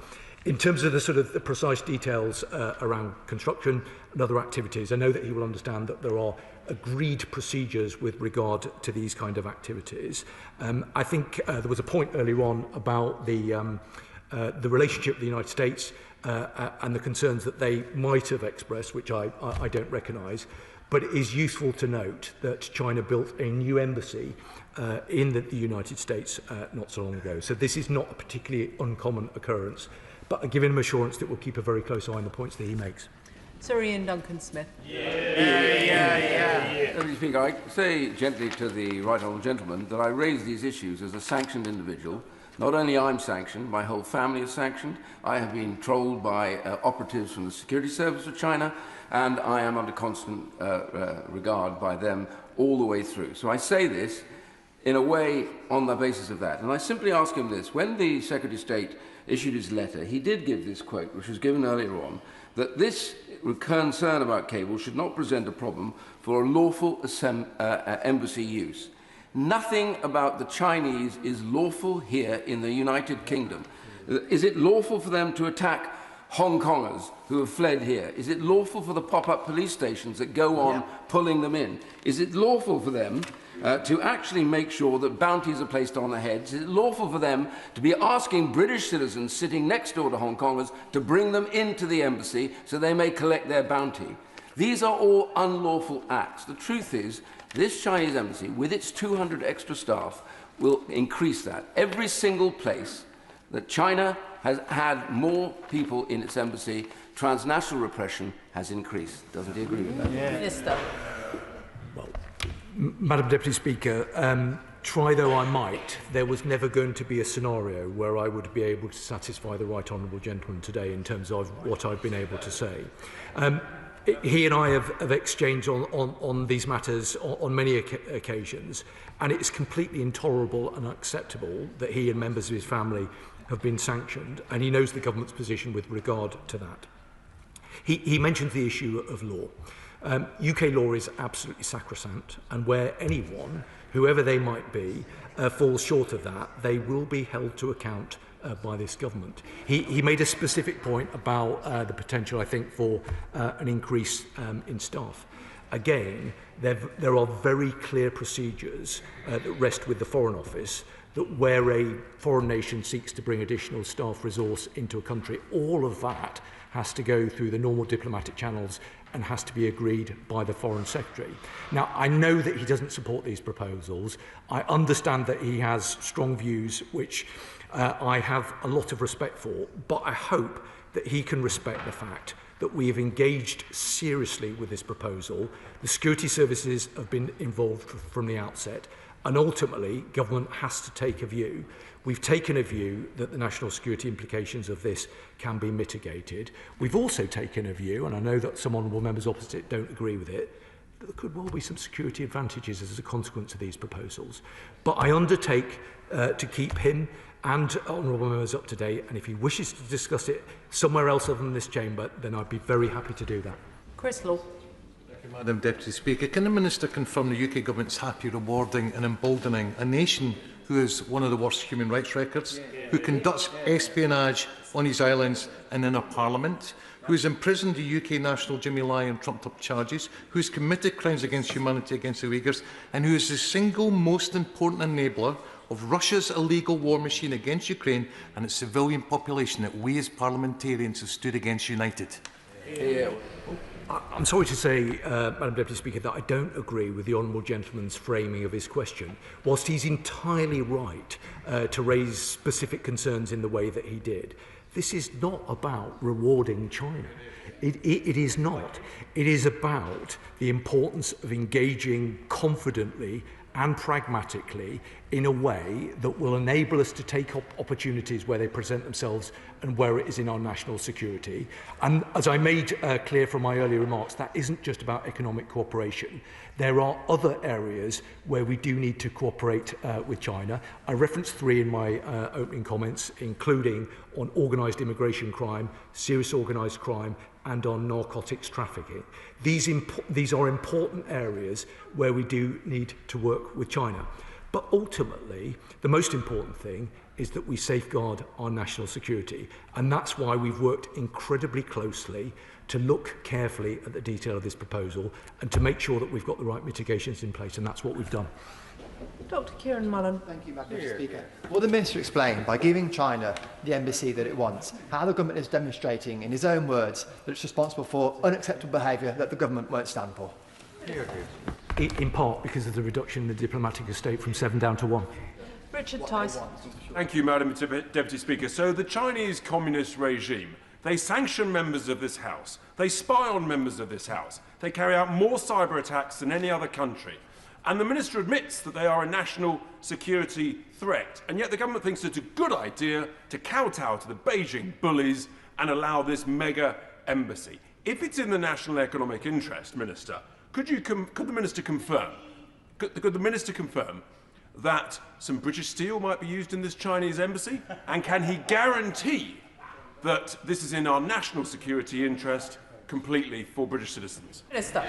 In terms of the precise details around construction and other activities, I know that he will understand that there are agreed procedures with regard to these kind of activities. I think there was a point earlier on about the relationship with the United States and the concerns that they might have expressed, which I don't recognise. But it is useful to note that China built a new embassy in the United States not so long ago. So this is not a particularly uncommon occurrence. But I give him assurance that we'll keep a very close eye on the points that he makes. Sir Ian Duncan-Smith. Mr. Speaker, I say gently to the right honourable gentleman that I raise these issues as a sanctioned individual. Not only I'm sanctioned, my whole family is sanctioned. I have been trolled by operatives from the security service of China, and I am under constant regard by them all the way through. So I say this in a way on the basis of that. And I simply ask him this. When the Secretary of State issued his letter, he did give this quote, which was given earlier on, that this concern about cable should not present a problem for a lawful embassy use. Nothing about the Chinese is lawful here in the United Kingdom. Is it lawful for them to attack Hong Kongers who have fled here? Is it lawful for the pop-up police stations that go on pulling them in? Is it lawful for them to actually make sure that bounties are placed on their heads? Is it lawful for them to be asking British citizens sitting next door to Hong Kongers to bring them into the embassy so they may collect their bounty? These are all unlawful acts. The truth is, this Chinese embassy, with its 200 extra staff, will increase that. Every single place that China has had more people in its embassy. Transnational repression has increased. Doesn't he agree with that? Yeah. Minister. Well, Madam Deputy Speaker, try though I might, there was never going to be a scenario where I would be able to satisfy the right honourable gentleman today in terms of what I've been able to say. He and I have exchanged on these matters on many occasions, and it's completely intolerable and unacceptable that he and members of his family have been sanctioned, and he knows the government's position with regard to that. He mentioned the issue of law. UK law is absolutely sacrosanct, and where anyone, whoever they might be, falls short of that, they will be held to account by this government. He made a specific point about the potential, I think, for an increase in staff. Again, there are very clear procedures that rest with the Foreign Office that where a foreign nation seeks to bring additional staff resource into a country, all of that has to go through the normal diplomatic channels and has to be agreed by the Foreign Secretary. Now, I know that he doesn't support these proposals. I understand that he has strong views, which I have a lot of respect for, but I hope that he can respect the fact that we have engaged seriously with this proposal. The security services have been involved from the outset, and ultimately, government has to take a view. We've taken a view that the national security implications of this can be mitigated. We've also taken a view, and I know that some honourable members opposite don't agree with it, that there could well be some security advantages as a consequence of these proposals. But I undertake to keep him and honourable members up to date, and if he wishes to discuss it somewhere else other than this chamber, then I'd be very happy to do that. Chris Law. Madam Deputy Speaker, can the Minister confirm the UK Government is happy rewarding and emboldening a nation who has one of the worst human rights records, who conducts espionage on his islands and in our Parliament, who has imprisoned the UK national Jimmy Lai on trumped-up charges, who has committed crimes against humanity against the Uyghurs, and who is the single most important enabler of Russia's illegal war machine against Ukraine and its civilian population that we as parliamentarians have stood against united? I'm sorry to say, Madam Deputy Speaker, that I don't agree with the honourable gentleman's framing of his question. Whilst he's entirely right to raise specific concerns in the way that he did, this is not about rewarding China. It is not. It is about the importance of engaging confidently and pragmatically in a way that will enable us to take up opportunities where they present themselves and where it is in our national security. And as I made clear from my earlier remarks, that isn't just about economic cooperation. There are other areas where we do need to cooperate with China. I referenced three in my opening comments, including on organised immigration crime, serious organised crime, and on narcotics trafficking. These are important areas where we do need to work with China. But ultimately, the most important thing is that we safeguard our national security. And that's why we've worked incredibly closely to look carefully at the detail of this proposal and to make sure that we've got the right mitigations in place. And that's what we've done. Dr. Kieran Mullen. Thank you, Madam Speaker. Will the Minister explain, by giving China the embassy that it wants, how the government is demonstrating, in his own words, that it's responsible for unacceptable behaviour that the government won't stand for? In part because of the reduction in the diplomatic estate from 7 down to 1. Richard Tice. Thank you, Madam Deputy Speaker. So the Chinese Communist regime, they sanction members of this House. They spy on members of this House. They carry out more cyber attacks than any other country. And the Minister admits that they are a national security threat. And yet the government thinks it's a good idea to kowtow to the Beijing bullies and allow this mega embassy. If it's in the national economic interest, Minister, could the Minister confirm that some British steel might be used in this Chinese embassy? And can he guarantee that this is in our national security interest completely for British citizens? Minister.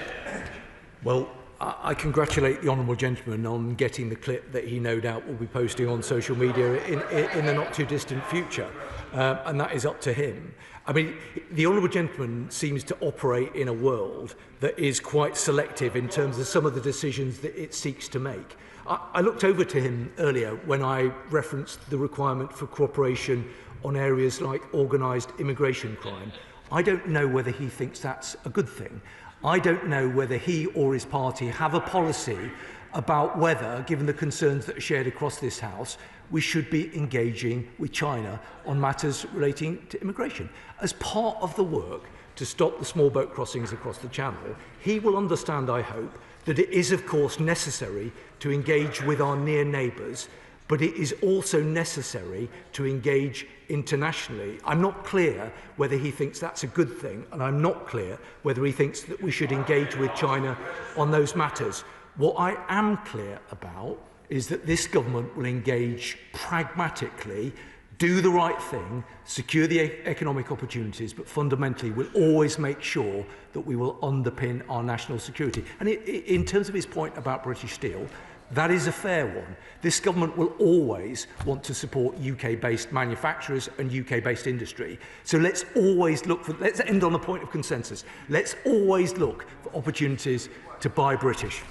Well, I congratulate the honourable gentleman on getting the clip that he no doubt will be posting on social media in the not too distant future, and that is up to him. I mean, the honourable gentleman seems to operate in a world that is quite selective in terms of some of the decisions that it seeks to make. I looked over to him earlier when I referenced the requirement for cooperation on areas like organised immigration crime. I don't know whether he thinks that's a good thing. I don't know whether he or his party have a policy about whether, given the concerns that are shared across this House, we should be engaging with China on matters relating to immigration. As part of the work to stop the small boat crossings across the Channel, he will understand, I hope, that it is, of course, necessary to engage with our near neighbours, but it is also necessary to engage internationally. I'm not clear whether he thinks that's a good thing, and I'm not clear whether he thinks that we should engage with China on those matters. What I am clear about is that this government will engage pragmatically, do the right thing, secure the economic opportunities, but fundamentally will always make sure that we will underpin our national security. And in terms of his point about British Steel, that is a fair one. This government will always want to support UK-based manufacturers and UK-based industry. So let's always look for, let's end on a point of consensus. Let's always look for opportunities to buy British.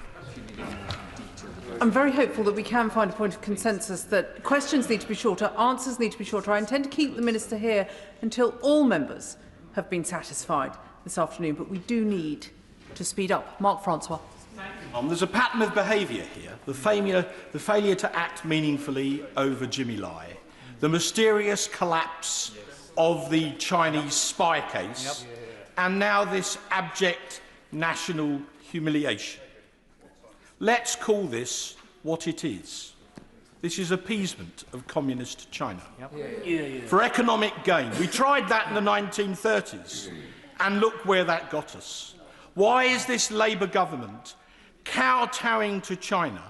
I'm very hopeful that we can find a point of consensus that questions need to be shorter, answers need to be shorter. I intend to keep the Minister here until all members have been satisfied this afternoon, but we do need to speed up. Mark Francois. There's a pattern of behaviour here. The failure to act meaningfully over Jimmy Lai, the mysterious collapse of the Chinese spy case, and now this abject national humiliation. Let's call this what it is. This is appeasement of communist China. For economic gain. We tried that in the 1930s, and look where that got us. Why is this Labour government kowtowing to China,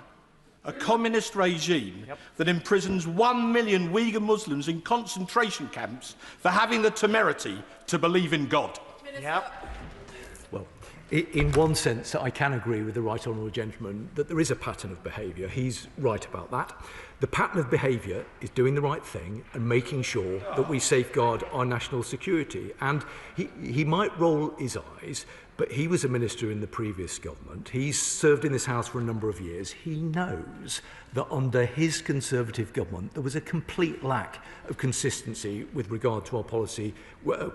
a communist regime that imprisons 1 million Uyghur Muslims in concentration camps for having the temerity to believe in God? Well, in one sense, I can agree with the right honourable gentleman that there is a pattern of behaviour. He's right about that. The pattern of behaviour is doing the right thing and making sure that we safeguard our national security. And he might roll his eyes, but he was a minister in the previous government. He's served in this House for a number of years. He knows that under his Conservative government, there was a complete lack of consistency with regard to our policy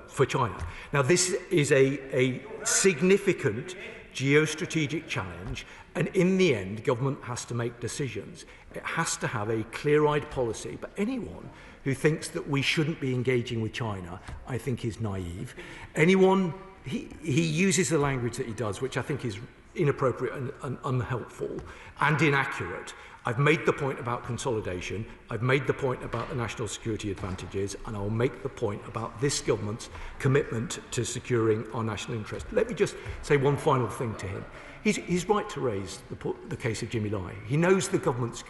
for China. Now, this is a significant geostrategic challenge, and in the end, government has to make decisions. It has to have a clear-eyed policy, but anyone who thinks that we shouldn't be engaging with China, I think is naive. Anyone, he uses the language that he does, which I think is inappropriate and unhelpful and inaccurate. I've made the point about consolidation, I've made the point about the national security advantages, and I'll make the point about this government's commitment to securing our national interest. Let me just say one final thing to him. He's right to raise the case of Jimmy Lai. He knows the government's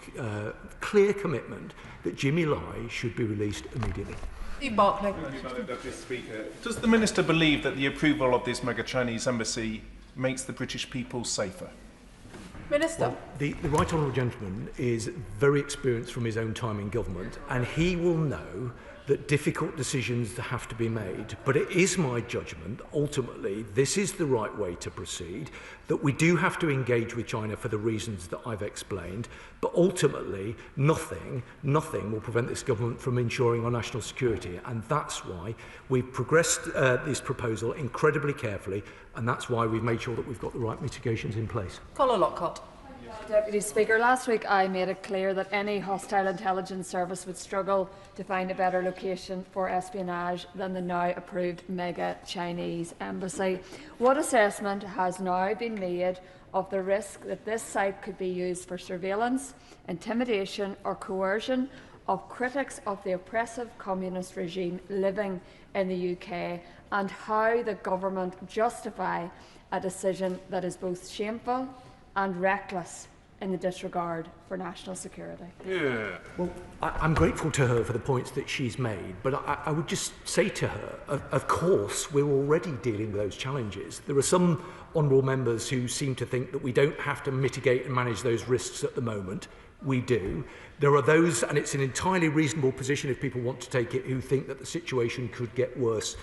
clear commitment that Jimmy Lai should be released immediately. Steve Barclay. Madam Deputy Speaker, does the Minister believe that the approval of this mega Chinese embassy makes the British people safer? Minister. Well, the right honourable gentleman is very experienced from his own time in government, and he will know that difficult decisions have to be made. But it is my judgment, ultimately, this is the right way to proceed, that we do have to engage with China for the reasons that I've explained, but ultimately, nothing will prevent this government from ensuring our national security. And that's why we've progressed this proposal incredibly carefully, and that's why we've made sure that we've got the right mitigations in place. Colin Lockhart. Deputy Speaker, last week I made it clear that any hostile intelligence service would struggle to find a better location for espionage than the now approved mega Chinese embassy. What assessment has now been made of the risk that this site could be used for surveillance, intimidation or coercion of critics of the oppressive communist regime living in the UK, and how the government justify a decision that is both shameful and reckless in the disregard for national security? Well, I'm grateful to her for the points that she's made, but I would just say to her, of course, we're already dealing with those challenges. There are some honourable members who seem to think that we don't have to mitigate and manage those risks at the moment. We do. There are those, and it's an entirely reasonable position if people want to take it, who think that the situation could get worse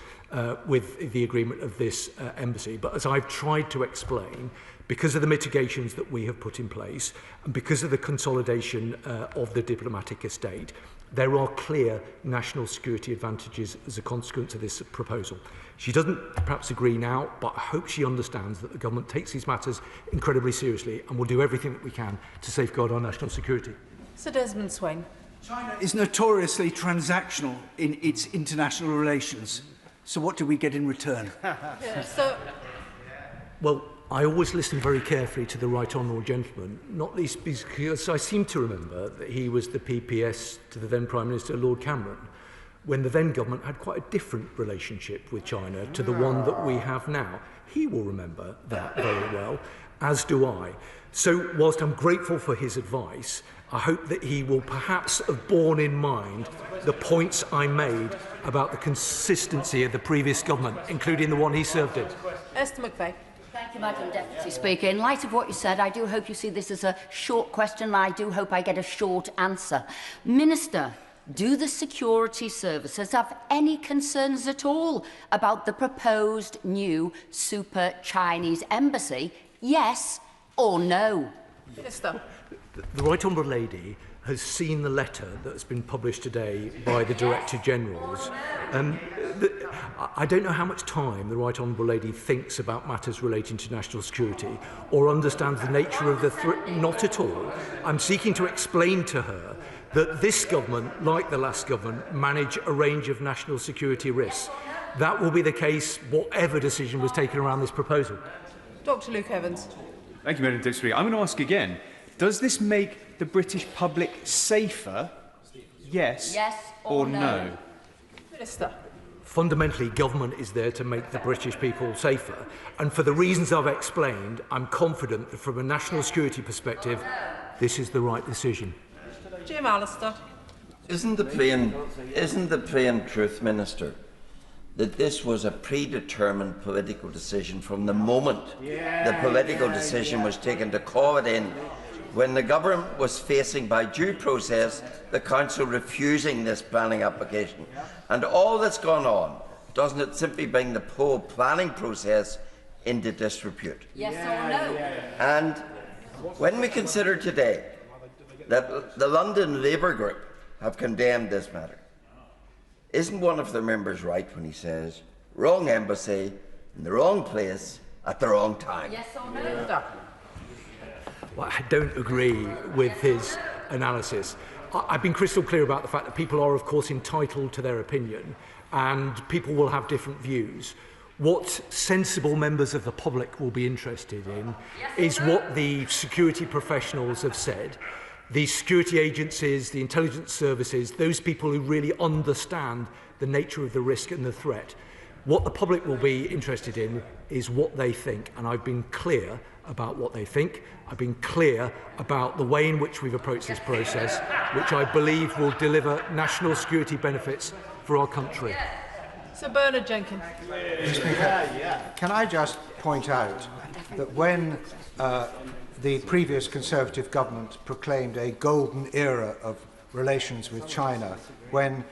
with the agreement of this embassy. But as I've tried to explain, because of the mitigations that we have put in place and because of the consolidation of the diplomatic estate, There are clear national security advantages as a consequence of this proposal. She doesn't perhaps agree now, but I hope she understands that the government takes these matters incredibly seriously and will do everything that we can to safeguard our national security. Sir Desmond Swain. China is notoriously transactional in its international relations. So what do we get in return? Well, I always listen very carefully to the Right Honourable Gentleman, not least because I seem to remember that he was the PPS to the then Prime Minister Lord Cameron, when the then government had quite a different relationship with China to the one that we have now. He will remember that very well, as do I. So whilst I'm grateful for his advice, I hope that he will perhaps have borne in mind the points I made about the consistency of the previous government, including the one he served in. Esther McVeigh. Thank you, Madam Deputy Speaker. In light of what you said, I do hope you see this as a short question, and I do hope I get a short answer. Minister, do the security services have any concerns at all about the proposed new super Chinese embassy? Yes or no? Minister. The Right Honourable Lady has seen the letter that's been published today by the Director Generals. I don't know how much time the Right Honourable Lady thinks about matters relating to national security or understands the nature of the threat. Not at all. I'm seeking to explain to her that this government, like the last government, manage a range of national security risks. That will be the case whatever decision was taken around this proposal. Dr. Luke Evans. Thank you, Madam Deputy Speaker. I'm going to ask again. Does this make the British public safer? Yes, or no? Minister. Fundamentally, government is there to make the British people safer. And for the reasons I've explained, I'm confident that from a national security perspective, this is the right decision. Jim Allister. Isn't the plain truth, Minister, that this was a predetermined political decision from the moment the political decision was taken to call it in, when the government was facing, by due process, the council refusing this planning application? And all that's gone on, doesn't it simply bring the whole planning process into disrepute? Yes or no? And when we consider today that the London Labour Group have condemned this matter, isn't one of their members right when he says, wrong embassy, in the wrong place, at the wrong time? Yes or no? Well, I don't agree with his analysis. I've been crystal clear about the fact that people are, of course, entitled to their opinion, and people will have different views. What sensible members of the public will be interested in is what the security professionals have said. The security agencies, the intelligence services, those people who really understand the nature of the risk and the threat. What the public will be interested in is what they think, and I've been clear about what they think. I've been clear about the way in which we've approached this process, which I believe will deliver national security benefits for our country. Sir Bernard Jenkins. Can I just point out that when the previous Conservative government proclaimed a golden era of relations with China, when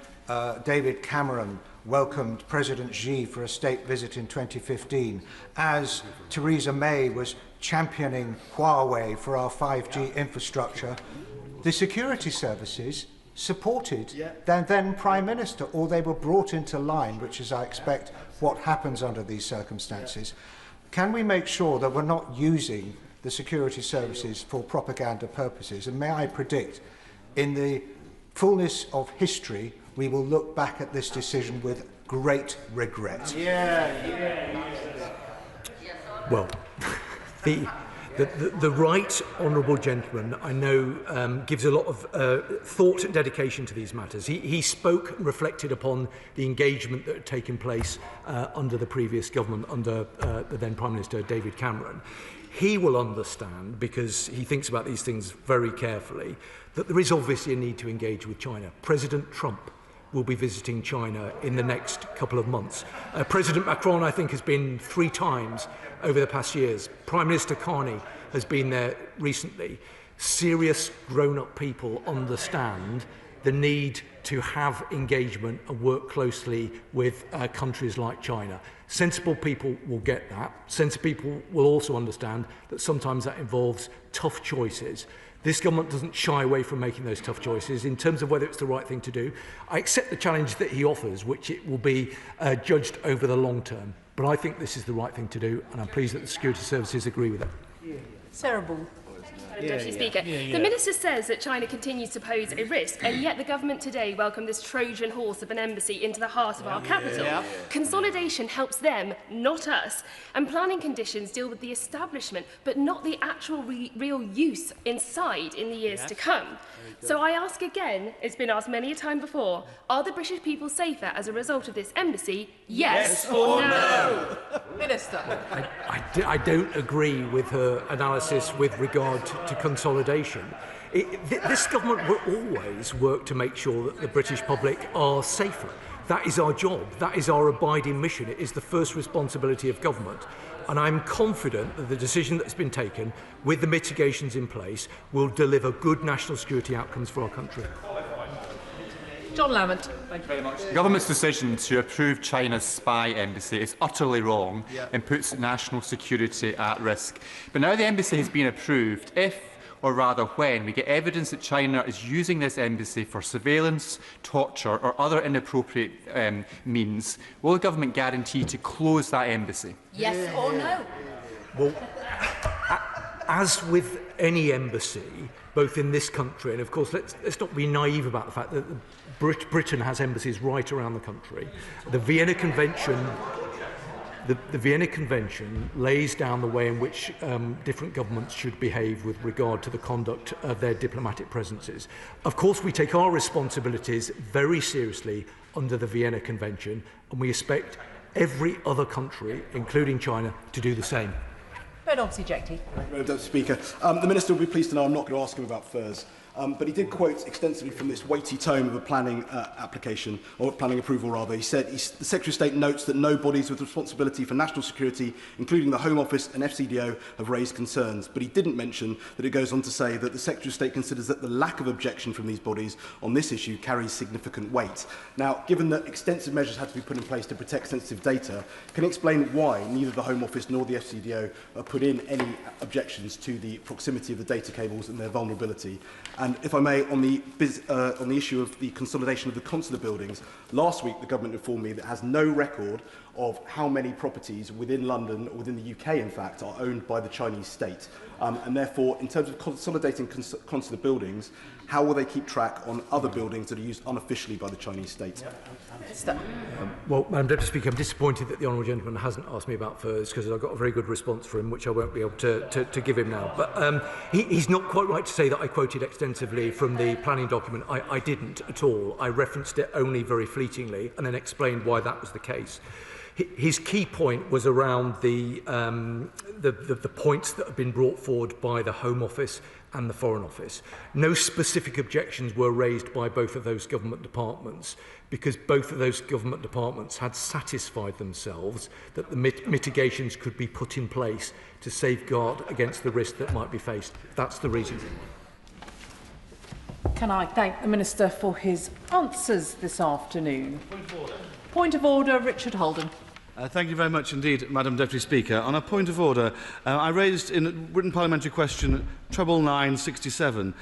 David Cameron welcomed President Xi for a state visit in 2015, as Theresa May was championing Huawei for our 5G infrastructure, the security services supported the then Prime Minister, or they were brought into line, which is, I expect, what happens under these circumstances. Can we make sure that we're not using the security services for propaganda purposes? And may I predict, in the fullness of history, we will look back at this decision with great regret. Well, the right honourable gentleman, I know, gives a lot of thought and dedication to these matters. He spoke and reflected upon the engagement that had taken place under the previous government, under the then Prime Minister David Cameron. He will understand, because he thinks about these things very carefully, that there is obviously a need to engage with China. President Trump will be visiting China in the next couple of months. President Macron, I think, has been 3 times over the past years. Prime Minister Carney has been there recently. Serious grown-up people understand the need to have engagement and work closely with countries like China. Sensible people will get that. Sensible people will also understand that sometimes that involves tough choices. This government doesn't shy away from making those tough choices in terms of whether it's the right thing to do. I accept the challenge that he offers, which it will be judged over the long term. But I think this is the right thing to do, and I'm pleased that the security services agree with it. Sarah Ball. Deputy Speaker. The Minister says that China continues to pose a risk, and yet the government today welcomed this Trojan horse of an embassy into the heart of our capital. Consolidation helps them, not us, and planning conditions deal with the establishment, but not the actual real use inside in the years to come. So I ask again, it's been asked many a time before, are the British people safer as a result of this embassy? Yes or no? Minister. I don't agree with her analysis with regard to consolidation. This government will always work to make sure that the British public are safer. That is our job. That is our abiding mission. It is the first responsibility of government. And I'm confident that the decision that's been taken, with the mitigations in place, will deliver good national security outcomes for our country. John Lamont. Thank you very much. The government's decision to approve China's spy embassy is utterly wrong and puts national security at risk. But now the embassy has been approved, if, or rather when, we get evidence that China is using this embassy for surveillance, torture or other inappropriate means, will the government guarantee to close that embassy? Yes or no? Well, as with any embassy, both in this country, and of course let's not be naive about the fact that Britain has embassies right around the country. The Vienna Convention The Vienna Convention lays down the way in which different governments should behave with regard to the conduct of their diplomatic presences. Of course, we take our responsibilities very seriously under the Vienna Convention, and we expect every other country, including China, to do the same. Deputy Jeckley. Deputy Speaker. The Minister will be pleased to know I'm not going to ask him about furs. But he did quote extensively from this weighty tome of a planning application, or planning approval rather. He said, the Secretary of State notes that no bodies with responsibility for national security, including the Home Office and FCDO, have raised concerns. But he didn't mention that it goes on to say that the Secretary of State considers that the lack of objection from these bodies on this issue carries significant weight. Now, given that extensive measures had to be put in place to protect sensitive data, can you explain why neither the Home Office nor the FCDO put in any objections to the proximity of the data cables and their vulnerability? And if I may, on the issue of the consolidation of the consular buildings, last week the government informed me that it has no record of how many properties within London, or within the UK in fact, are owned by the Chinese state. And therefore, in terms of consolidating consular buildings, how will they keep track on other buildings that are used unofficially by the Chinese state? Well, Madam Deputy Speaker, I'm disappointed that the honourable gentleman hasn't asked me about furs, because I've got a very good response for him, which I won't be able to give him now. But he's not quite right to say that I quoted extensively from the planning document. I didn't at all. I referenced it only very fleetingly and then explained why that was the case. His key point was around the points that have been brought forward by the Home Office and the Foreign Office. No specific objections were raised by both of those government departments, because both of those government departments had satisfied themselves that the mitigations could be put in place to safeguard against the risk that might be faced. That's the reason. Can I thank the Minister for his answers this afternoon? Point of order, Richard Holden. Thank you very much indeed, Madam Deputy Speaker. On a point of order, I raised in written parliamentary question 967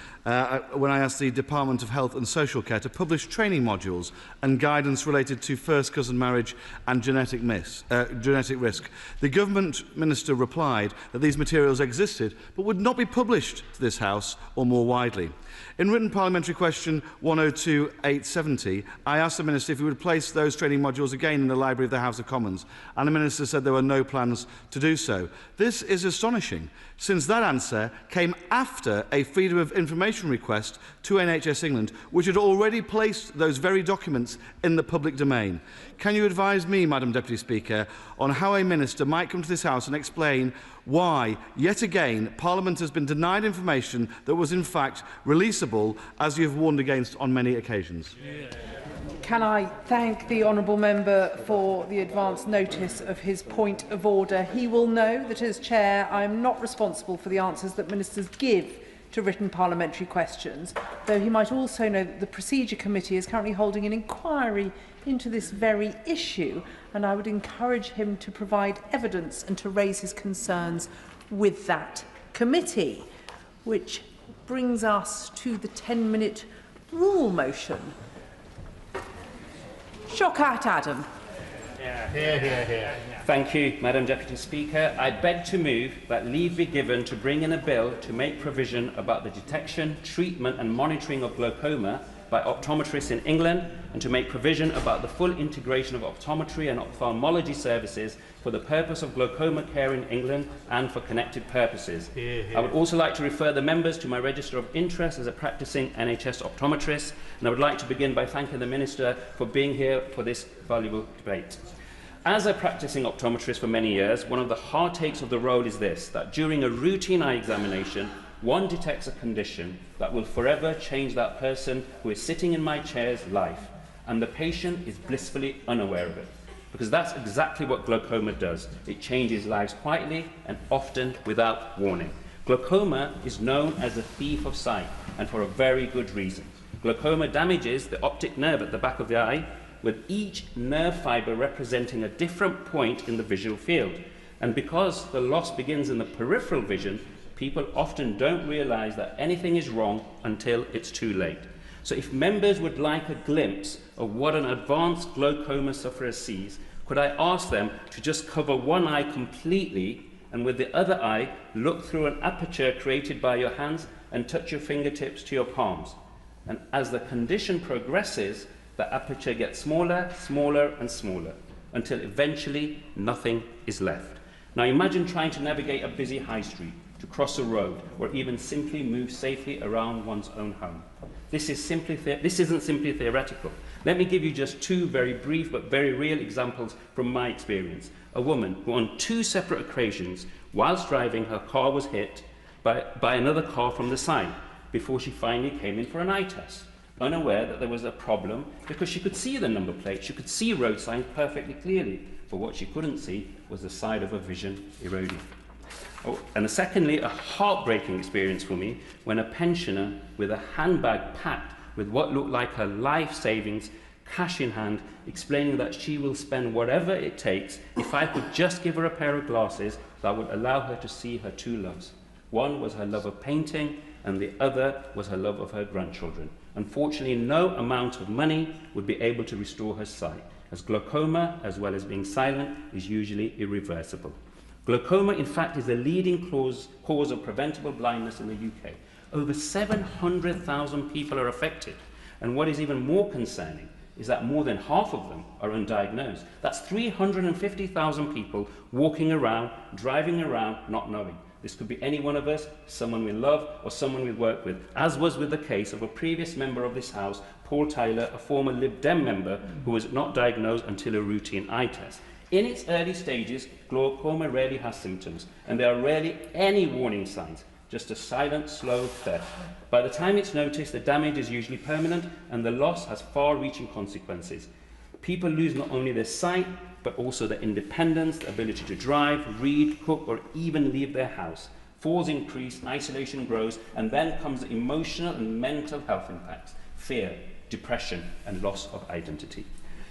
when I asked the Department of Health and Social Care to publish training modules and guidance related to first cousin marriage and genetic risk. The Government Minister replied that these materials existed but would not be published to this House or more widely. In written parliamentary question 102-870, I asked the Minister if he would place those training modules again in the Library of the House of Commons, and the Minister said there were no plans to do so. This is astonishing, since that answer came after a Freedom of Information request to NHS England, which had already placed those very documents in the public domain. Can you advise me, Madam Deputy Speaker, on how a Minister might come to this House and explain why, yet again, Parliament has been denied information that was in fact releasable, as you have warned against on many occasions? Can I thank the honourable member for the advance notice of his point of order? He will know that as Chair I am not responsible for the answers that ministers give to written parliamentary questions, though he might also know that the Procedure Committee is currently holding an inquiry into this very issue, and I would encourage him to provide evidence and to raise his concerns with that committee, which brings us to the 10-minute rule motion. Shawkat Adam. Thank you, Madam Deputy Speaker. I beg to move that leave be given to bring in a bill to make provision about the detection, treatment and monitoring of glaucoma by optometrists in England, and to make provision about the full integration of optometry and ophthalmology services for the purpose of glaucoma care in England and for connected purposes. I would also like to refer the members to my register of interest as a practicing NHS optometrist, and I would like to begin by thanking the Minister for being here for this valuable debate. As a practicing optometrist for many years, one of the hard takes of the role is this, that during a routine eye examination, one detects a condition that will forever change that person who is sitting in my chair's life, and the patient is blissfully unaware of it. Because that's exactly what glaucoma does. It changes lives quietly and often without warning. Glaucoma is known as a thief of sight, and for a very good reason. Glaucoma damages the optic nerve at the back of the eye, with each nerve fibre representing a different point in the visual field. And because the loss begins in the peripheral vision, people often don't realise that anything is wrong until it's too late. So if members would like a glimpse of what an advanced glaucoma sufferer sees, could I ask them to just cover one eye completely and with the other eye look through an aperture created by your hands and touch your fingertips to your palms. And as the condition progresses, the aperture gets smaller, smaller and smaller until eventually nothing is left. Now imagine trying to navigate a busy high street, to cross a road, or even simply move safely around one's own home. This isn't simply theoretical. Let me give you just two very brief but very real examples from my experience. A woman who on two separate occasions, whilst driving, her car was hit by another car from the side before she finally came in for an eye test, unaware that there was a problem because she could see the number plate, she could see road signs perfectly clearly, but what she couldn't see was the side of her vision eroding. Oh, and secondly, a heartbreaking experience for me when a pensioner with a handbag packed with what looked like her life savings, cash in hand, explaining that she will spend whatever it takes if I could just give her a pair of glasses that would allow her to see her two loves. One was her love of painting, and the other was her love of her grandchildren. Unfortunately, no amount of money would be able to restore her sight, as glaucoma, as well as being silent, is usually irreversible. Glaucoma, in fact, is the leading cause of preventable blindness in the UK. Over 700,000 people are affected. And what is even more concerning is that more than half of them are undiagnosed. That's 350,000 people walking around, driving around, not knowing. This could be any one of us, someone we love, or someone we work with, as was with the case of a previous member of this House, Paul Tyler, a former Lib Dem member who was not diagnosed until a routine eye test. In its early stages, glaucoma rarely has symptoms, and there are rarely any warning signs, just a silent, slow theft. By the time it's noticed, the damage is usually permanent, and the loss has far-reaching consequences. People lose not only their sight, but also their independence, the ability to drive, read, cook, or even leave their house. Falls increase, isolation grows, and then comes the emotional and mental health impacts, fear, depression, and loss of identity.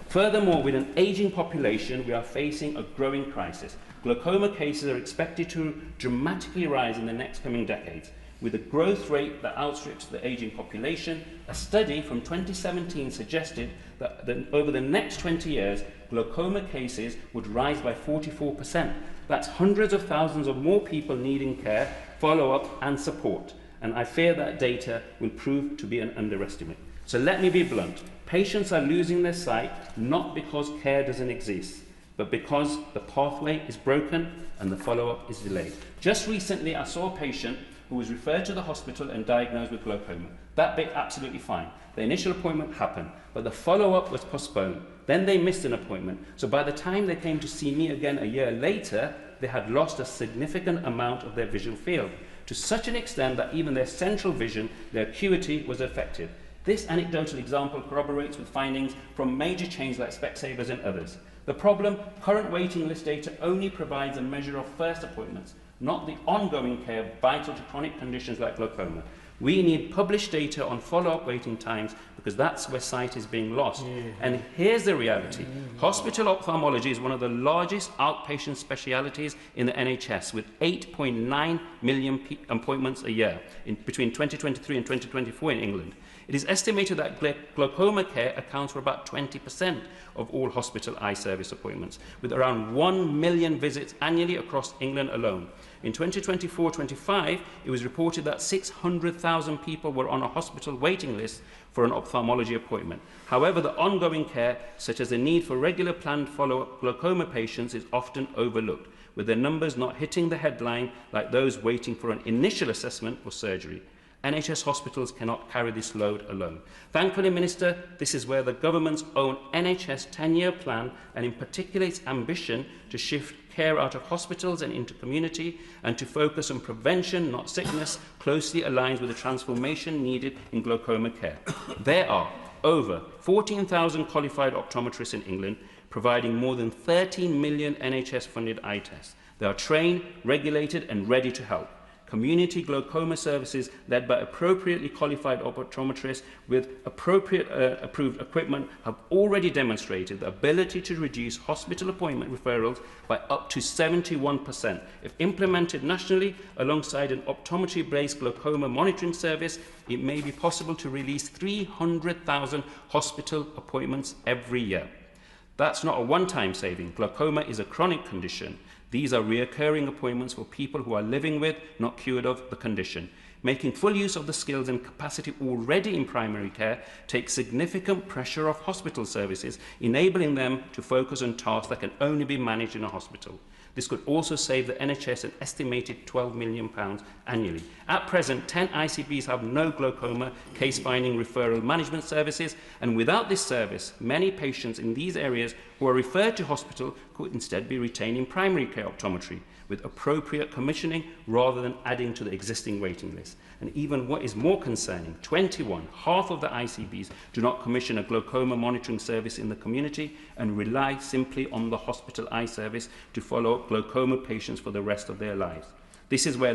Furthermore, with an ageing population, we are facing a growing crisis. Glaucoma cases are expected to dramatically rise in the next coming decades, with a growth rate that outstrips the ageing population. A study from 2017 suggested that over the next 20 years, glaucoma cases would rise by 44%. That's hundreds of thousands of more people needing care, follow-up and support. And I fear that data will prove to be an underestimate. So let me be blunt. Patients are losing their sight not because care doesn't exist, but because the pathway is broken and the follow-up is delayed. Just recently, I saw a patient who was referred to the hospital and diagnosed with glaucoma. That bit, absolutely fine. The initial appointment happened, but the follow-up was postponed. Then they missed an appointment. So by the time they came to see me again a year later, they had lost a significant amount of their visual field, to such an extent that even their central vision, their acuity, was affected. This anecdotal example corroborates with findings from major chains like Specsavers and others. The problem, current waiting list data only provides a measure of first appointments, not the ongoing care vital to chronic conditions like glaucoma. We need published data on follow-up waiting times because that's where sight is being lost. And here's the reality. Hospital ophthalmology is one of the largest outpatient specialities in the NHS, with 8.9 million appointments a year between 2023 and 2024 in England. It is estimated that glaucoma care accounts for about 20% of all hospital eye service appointments, with around 1 million visits annually across England alone. In 2024-25, it was reported that 600,000 people were on a hospital waiting list for an ophthalmology appointment. However, the ongoing care, such as the need for regular planned follow-up glaucoma patients, is often overlooked, with their numbers not hitting the headline like those waiting for an initial assessment or surgery. NHS hospitals cannot carry this load alone. Thankfully, Minister, this is where the government's own NHS 10-year plan, and in particular its ambition to shift care out of hospitals and into community and to focus on prevention, not sickness, closely aligns with the transformation needed in glaucoma care. There are over 14,000 qualified optometrists in England, providing more than 13 million NHS-funded eye tests. They are trained, regulated and ready to help. Community glaucoma services led by appropriately qualified optometrists with appropriate approved equipment have already demonstrated the ability to reduce hospital appointment referrals by up to 71%. If implemented nationally alongside an optometry-based glaucoma monitoring service, it may be possible to release 300,000 hospital appointments every year. That's not a one-time saving. Glaucoma is a chronic condition. These are recurring appointments for people who are living with, not cured of, the condition. Making full use of the skills and capacity already in primary care takes significant pressure off hospital services, enabling them to focus on tasks that can only be managed in a hospital. This could also save the NHS an estimated £12 million annually. At present, 10 ICBs have no glaucoma case-finding referral management services, and without this service, many patients in these areas who are referred to hospital could instead be retained in primary care optometry with appropriate commissioning rather than adding to the existing waiting list. And even what is more concerning, 21, half of the ICBs, do not commission a glaucoma monitoring service in the community and rely simply on the hospital eye service to follow up glaucoma patients for the rest of their lives. This is where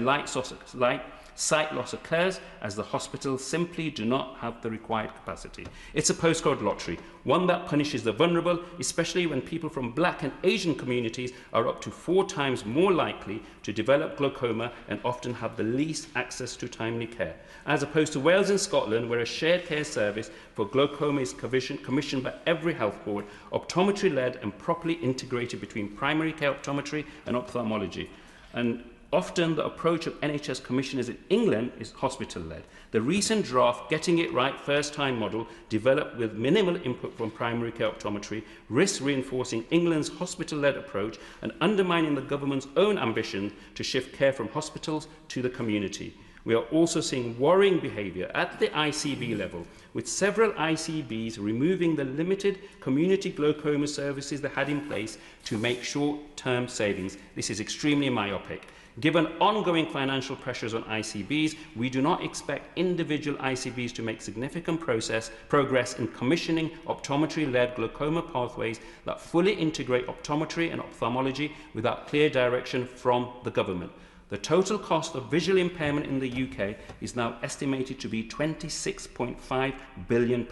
sight loss occurs, as the hospitals simply do not have the required capacity. It's a postcode lottery, one that punishes the vulnerable, especially when people from Black and Asian communities are up to 4 times more likely to develop glaucoma and often have the least access to timely care. As opposed to Wales and Scotland, where a shared care service for glaucoma is commissioned by every health board, optometry-led and properly integrated between primary care optometry and ophthalmology. And often the approach of NHS commissioners in England is hospital-led. The recent draft Getting It Right First Time model, developed with minimal input from primary care optometry, risks reinforcing England's hospital-led approach and undermining the government's own ambition to shift care from hospitals to the community. We are also seeing worrying behaviour at the ICB level, with several ICBs removing the limited community glaucoma services they had in place to make short-term savings. This is extremely myopic. Given ongoing financial pressures on ICBs, we do not expect individual ICBs to make significant progress in commissioning optometry-led glaucoma pathways that fully integrate optometry and ophthalmology without clear direction from the government. The total cost of visual impairment in the UK is now estimated to be £26.5 billion,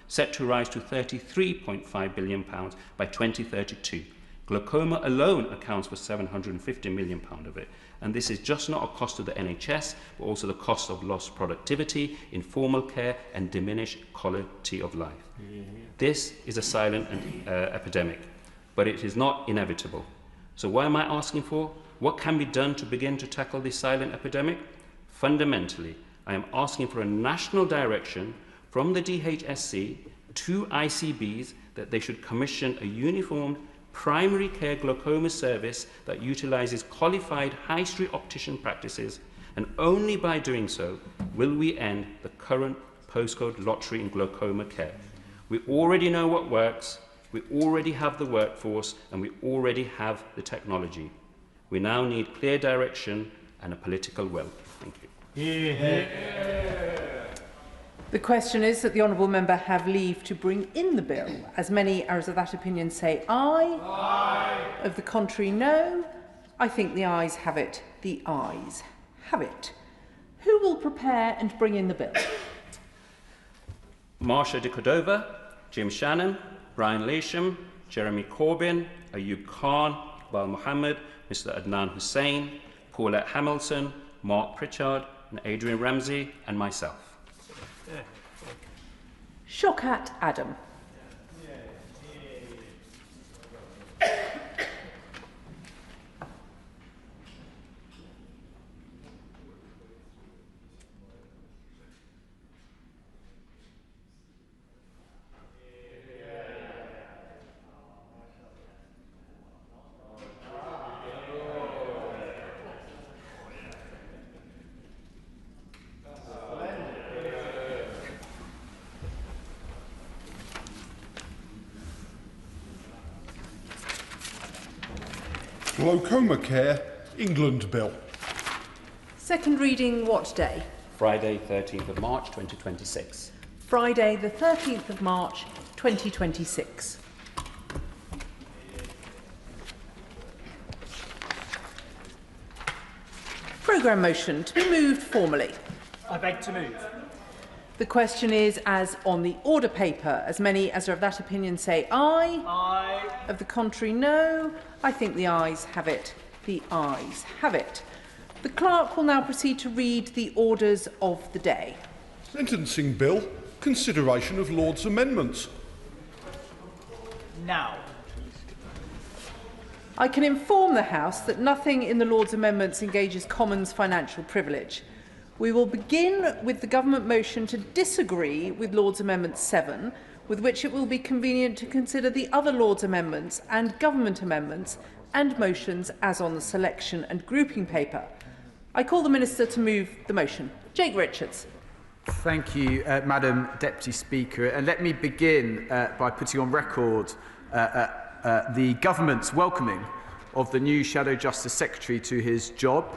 set to rise to £33.5 billion by 2032. Glaucoma alone accounts for £750 million of it, and this is just not a cost to the NHS, but also the cost of lost productivity, informal care and diminished quality of life. This is a silent epidemic, but it is not inevitable. So what am I asking for? What can be done to begin to tackle this silent epidemic? Fundamentally, I am asking for a national direction from the DHSC to ICBs that they should commission a uniformed primary care glaucoma service that utilises qualified high street optician practices, and only by doing so will we end the current postcode lottery in glaucoma care. We already know what works, we already have the workforce, and we already have the technology. We now need clear direction and a political will. Thank you. The question is that the honourable member have leave to bring in the bill. As many as of that opinion say aye. Aye. Of the contrary, no. I think the ayes have it. The ayes have it. Who will prepare and bring in the bill? Marsha de Cordova, Jim Shannon, Brian Lasham, Jeremy Corbyn, Ayub Khan, Iqbal Mohammed, Mr Adnan Hussain, Paulette Hamilton, Mark Pritchard, and Adrian Ramsey, and myself. Shaukat Adam. Glaucoma Care, England Bill. Second reading what day? Friday, 13th of March 2026. Friday, the 13th of March 2026. Programme motion to be moved formally. I beg to move. The question is as on the order paper. As many as are of that opinion say aye. Aye. Of the contrary, no. I think the ayes have it. The ayes have it. The clerk will now proceed to read the orders of the day. Sentencing Bill, consideration of Lord's amendments. Now. I can inform the House that nothing in the Lord's amendments engages Commons financial privilege. We will begin with the government motion to disagree with Lord's Amendment 7, with which it will be convenient to consider the other Lord's amendments and government amendments and motions as on the selection and grouping paper. I call the Minister to move the motion. Jake Richards. Thank you, Madam Deputy Speaker. And let me begin by putting on record the government's welcoming of the new Shadow Justice Secretary to his job.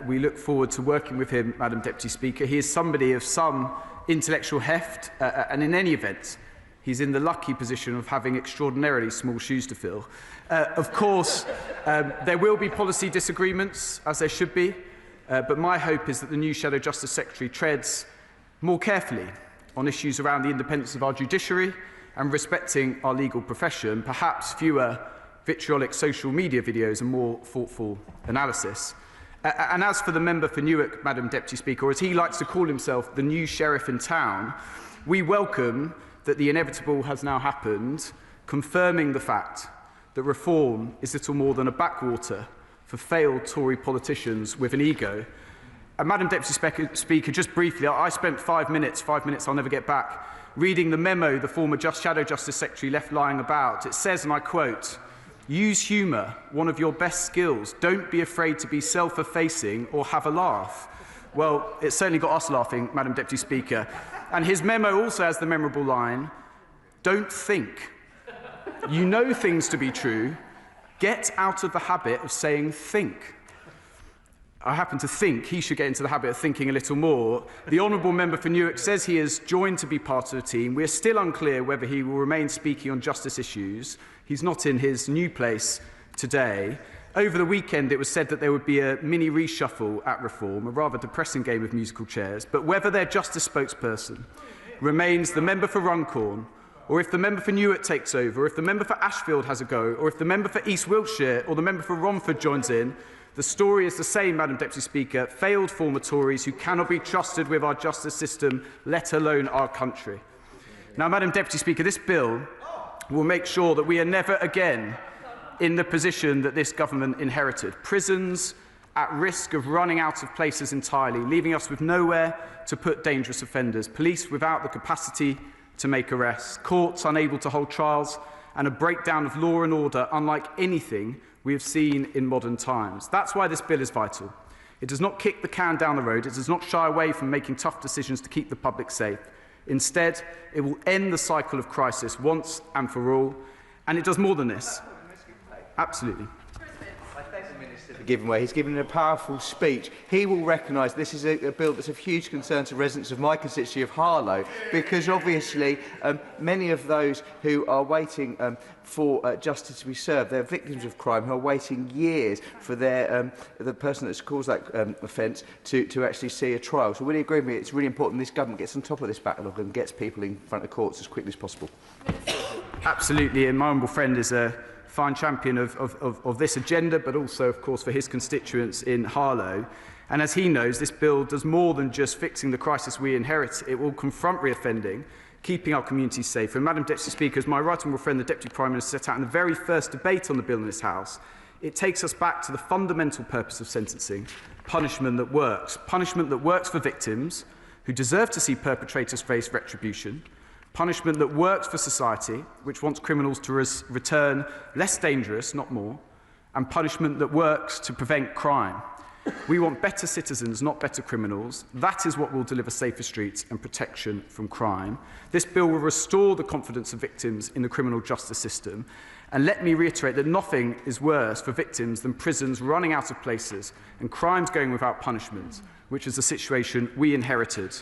We look forward to working with him, Madam Deputy Speaker. He is somebody of some intellectual heft, and in any event, he's in the lucky position of having extraordinarily small shoes to fill. Of course, there will be policy disagreements, as there should be, but my hope is that the new Shadow Justice Secretary treads more carefully on issues around the independence of our judiciary and respecting our legal profession, perhaps fewer vitriolic social media videos and more thoughtful analysis. And as for the member for Newark, Madam Deputy Speaker, or as he likes to call himself, the new sheriff in town, we welcome that the inevitable has now happened, confirming the fact that reform is little more than a backwater for failed Tory politicians with an ego. And Madam Deputy Speaker, just briefly, I spent 5 minutes I'll never get back, reading the memo the former Shadow Justice Secretary left lying about. It says, and I quote, "Use humour, one of your best skills. Don't be afraid to be self-effacing or have a laugh." Well, it certainly got us laughing, Madam Deputy Speaker. And his memo also has the memorable line, "Don't think. You know things to be true. Get out of the habit of saying think." I happen to think he should get into the habit of thinking a little more. The honourable member for Newark says he has joined to be part of the team. We are still unclear whether he will remain speaking on justice issues. He's not in his new place today. Over the weekend, it was said that there would be a mini reshuffle at Reform, a rather depressing game of musical chairs. But whether their justice spokesperson remains the member for Runcorn, or if the member for Newark takes over, or if the member for Ashfield has a go, or if the member for East Wiltshire or the member for Romford joins in, the story is the same, Madam Deputy Speaker, failed former Tories who cannot be trusted with our justice system, let alone our country. Now, Madam Deputy Speaker, this bill will make sure that we are never again in the position that this government inherited. Prisons at risk of running out of places entirely, leaving us with nowhere to put dangerous offenders, police without the capacity to make arrests, courts unable to hold trials, and a breakdown of law and order unlike anything we have seen in modern times. That's why this bill is vital. It does not kick the can down the road. It does not shy away from making tough decisions to keep the public safe. Instead, it will end the cycle of crisis once and for all. And it does more than this. Absolutely. I thank the Minister for given way. He's given a powerful speech. He will recognise this is a bill that's of huge concern to residents of my constituency of Harlow, because obviously many of those who are waiting for justice to be served, they're victims of crime who are waiting years for their the person that's caused that offence to actually see a trial. So will you agree with me? It's really important this government gets on top of this backlog and gets people in front of courts as quickly as possible. Absolutely, and my humble friend is a fine champion of this agenda, but also, of course, for his constituents in Harlow. And as he knows, this bill does more than just fixing the crisis we inherit. It will confront reoffending, keeping our communities safer. And, Madam Deputy Speaker, as my right honourable friend, the Deputy Prime Minister, set out in the very first debate on the bill in this House, it takes us back to the fundamental purpose of sentencing: punishment that works. Punishment that works for victims who deserve to see perpetrators face retribution. Punishment that works for society, which wants criminals to return less dangerous, not more. And punishment that works to prevent crime. We want better citizens, not better criminals. That is what will deliver safer streets and protection from crime. This bill will restore the confidence of victims in the criminal justice system. And let me reiterate that nothing is worse for victims than prisons running out of places and crimes going without punishment, which is the situation we inherited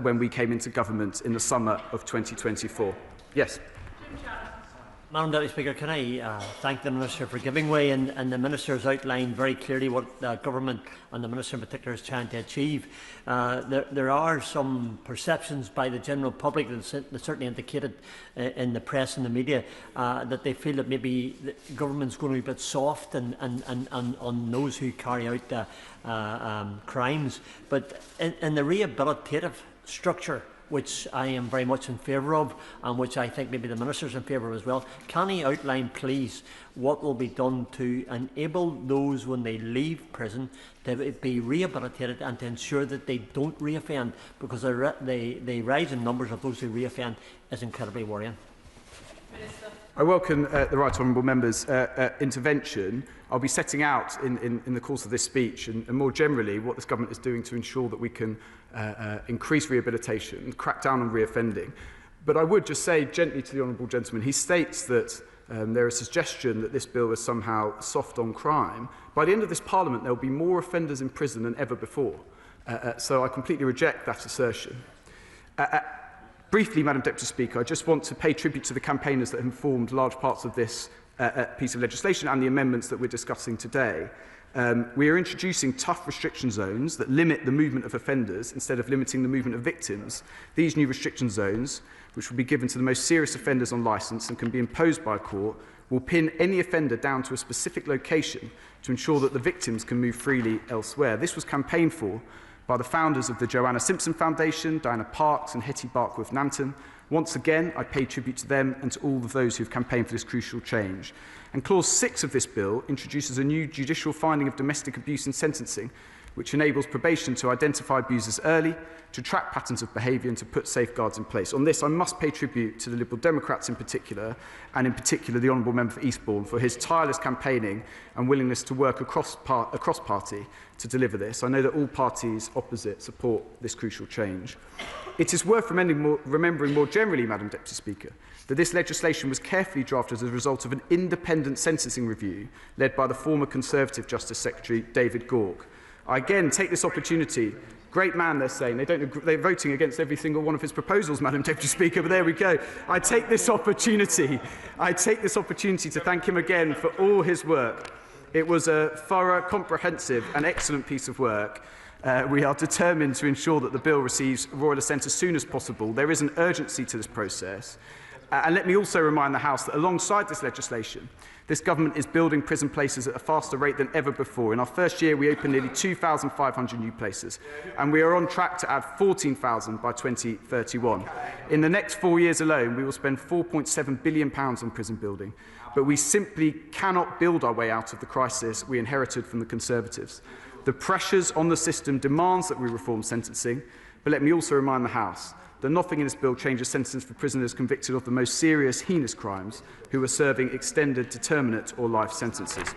when we came into government in the summer of 2024. Yes. Madam Deputy Speaker, can I thank the Minister for giving way, and the Minister has outlined very clearly what the Government and the Minister in particular is trying to achieve. There are some perceptions by the general public that certainly indicated in the press and the media that they feel that maybe the Government's going to be a bit soft on those who carry out crimes. But in the rehabilitative structure, which I am very much in favour of, and which I think maybe the Minister is in favour of as well, can he outline, please, what will be done to enable those, when they leave prison, to be rehabilitated and to ensure that they don't reoffend? Because the rise in numbers of those who reoffend is incredibly worrying. I welcome the Right Honourable Member's intervention. I'll be setting out in the course of this speech and more generally what this government is doing to ensure that we can increase rehabilitation and crack down on reoffending. But I would just say gently to the honourable gentleman, he states that there is a suggestion that this bill is somehow soft on crime. By the end of this Parliament, there will be more offenders in prison than ever before. So I completely reject that assertion. Briefly, Madam Deputy Speaker, I just want to pay tribute to the campaigners that have informed large parts of this piece of legislation and the amendments that we're discussing today. We are introducing tough restriction zones that limit the movement of offenders instead of limiting the movement of victims. These new restriction zones, which will be given to the most serious offenders on licence and can be imposed by a court, will pin any offender down to a specific location to ensure that the victims can move freely elsewhere. This was campaigned for by the founders of the Joanna Simpson Foundation, Diana Parks and Hetty Barkworth-Nanton. Once again, I pay tribute to them and to all of those who have campaigned for this crucial change. And Clause 6 of this bill introduces a new judicial finding of domestic abuse in sentencing, which enables probation to identify abusers early, to track patterns of behaviour and to put safeguards in place. On this, I must pay tribute to the Liberal Democrats in particular, and in particular the Honourable Member for Eastbourne, for his tireless campaigning and willingness to work across party to deliver this. I know that all parties opposite support this crucial change. It is worth remembering more generally, Madam Deputy Speaker, that this legislation was carefully drafted as a result of an independent sentencing review led by the former Conservative Justice Secretary David Gork. I again take this opportunity. Great man, they're saying. They're voting against every single one of his proposals, Madam Deputy Speaker, but there we go. I take this opportunity to thank him again for all his work. It was a thorough, comprehensive and excellent piece of work. We are determined to ensure that the bill receives royal assent as soon as possible. There is an urgency to this process. And let me also remind the House that alongside this legislation, this government is building prison places at a faster rate than ever before. In our first year, we opened nearly 2,500 new places, and we are on track to add 14,000 by 2031. In the next 4 years alone, we will spend £4.7 billion on prison building, but we simply cannot build our way out of the crisis we inherited from the Conservatives. The pressures on the system demands that we reform sentencing, but let me also remind the House that nothing in this bill changes sentences for prisoners convicted of the most serious, heinous crimes who are serving extended, determinate or life sentences.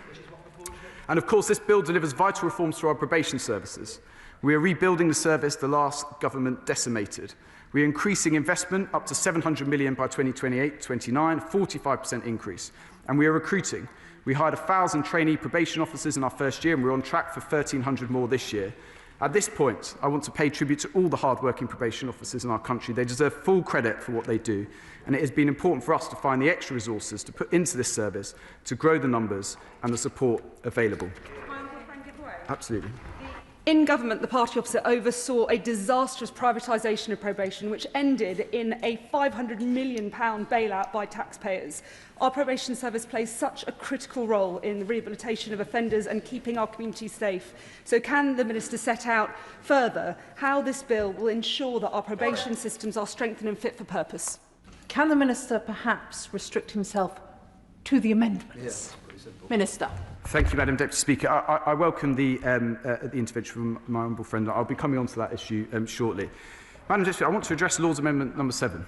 And of course, this bill delivers vital reforms to our probation services. We are rebuilding the service the last government decimated. We are increasing investment up to £700 million by 2028-29, 45% increase. And we are recruiting. We hired 1,000 trainee probation officers in our first year, and we're on track for 1,300 more this year. At this point, I want to pay tribute to all the hard-working probation officers in our country. They deserve full credit for what they do, and it has been important for us to find the extra resources to put into this service to grow the numbers and the support available. Absolutely. In government, the party opposite oversaw a disastrous privatisation of probation, which ended in a £500 million bailout by taxpayers. Our probation service plays such a critical role in the rehabilitation of offenders and keeping our community safe. So can the Minister set out further how this bill will ensure that our probation systems are strengthened and fit for purpose? Can the Minister perhaps restrict himself to the amendments? Yes. Minister. Thank you, Madam Deputy Speaker. I welcome the intervention from my honourable friend. I'll be coming on to that issue shortly. Madam Deputy Speaker, I want to address Lord's Amendment number 7.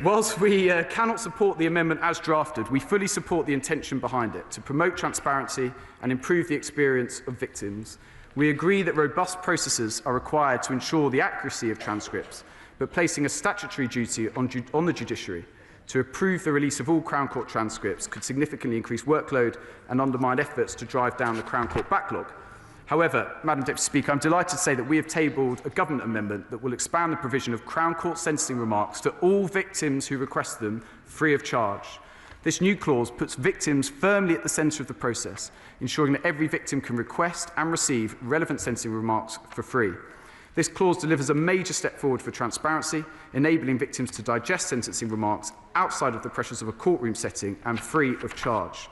Whilst we cannot support the amendment as drafted, we fully support the intention behind it to promote transparency and improve the experience of victims. We agree that robust processes are required to ensure the accuracy of transcripts, but placing a statutory duty on the judiciary to approve the release of all Crown Court transcripts could significantly increase workload and undermine efforts to drive down the Crown Court backlog. However, Madam Deputy Speaker, I'm delighted to say that we have tabled a government amendment that will expand the provision of Crown Court sentencing remarks to all victims who request them free of charge. This new clause puts victims firmly at the centre of the process, ensuring that every victim can request and receive relevant sentencing remarks for free. This clause delivers a major step forward for transparency, enabling victims to digest sentencing remarks outside of the pressures of a courtroom setting and free of charge.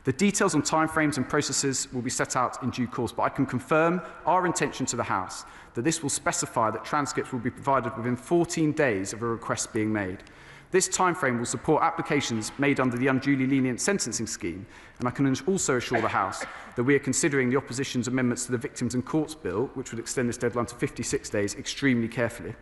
The details on timeframes and processes will be set out in due course, but I can confirm our intention to the House that this will specify that transcripts will be provided within 14 days of a request being made. This timeframe will support applications made under the unduly lenient sentencing scheme, and I can also assure the House that we are considering the opposition's amendments to the Victims and Courts Bill, which would extend this deadline to 56 days, extremely carefully.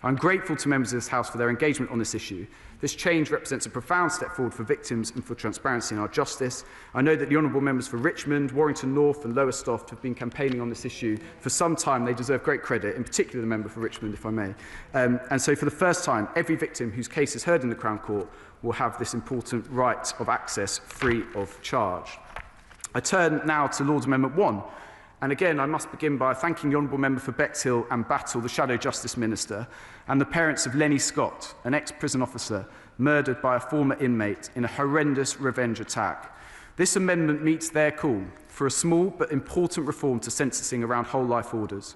I'm grateful to members of this House for their engagement on this issue. This change represents a profound step forward for victims and for transparency in our justice. I know that the honourable members for Richmond, Warrington North and Lowestoft have been campaigning on this issue for some time. They deserve great credit, in particular the member for Richmond, if I may. And so for the first time, every victim whose case is heard in the Crown Court will have this important right of access free of charge. I turn now to Lord's Amendment 1. And again, I must begin by thanking the honourable member for Bexhill and Battle, the Shadow Justice Minister, and the parents of Lenny Scott, an ex-prison officer murdered by a former inmate in a horrendous revenge attack. This amendment meets their call for a small but important reform to sentencing around whole life orders.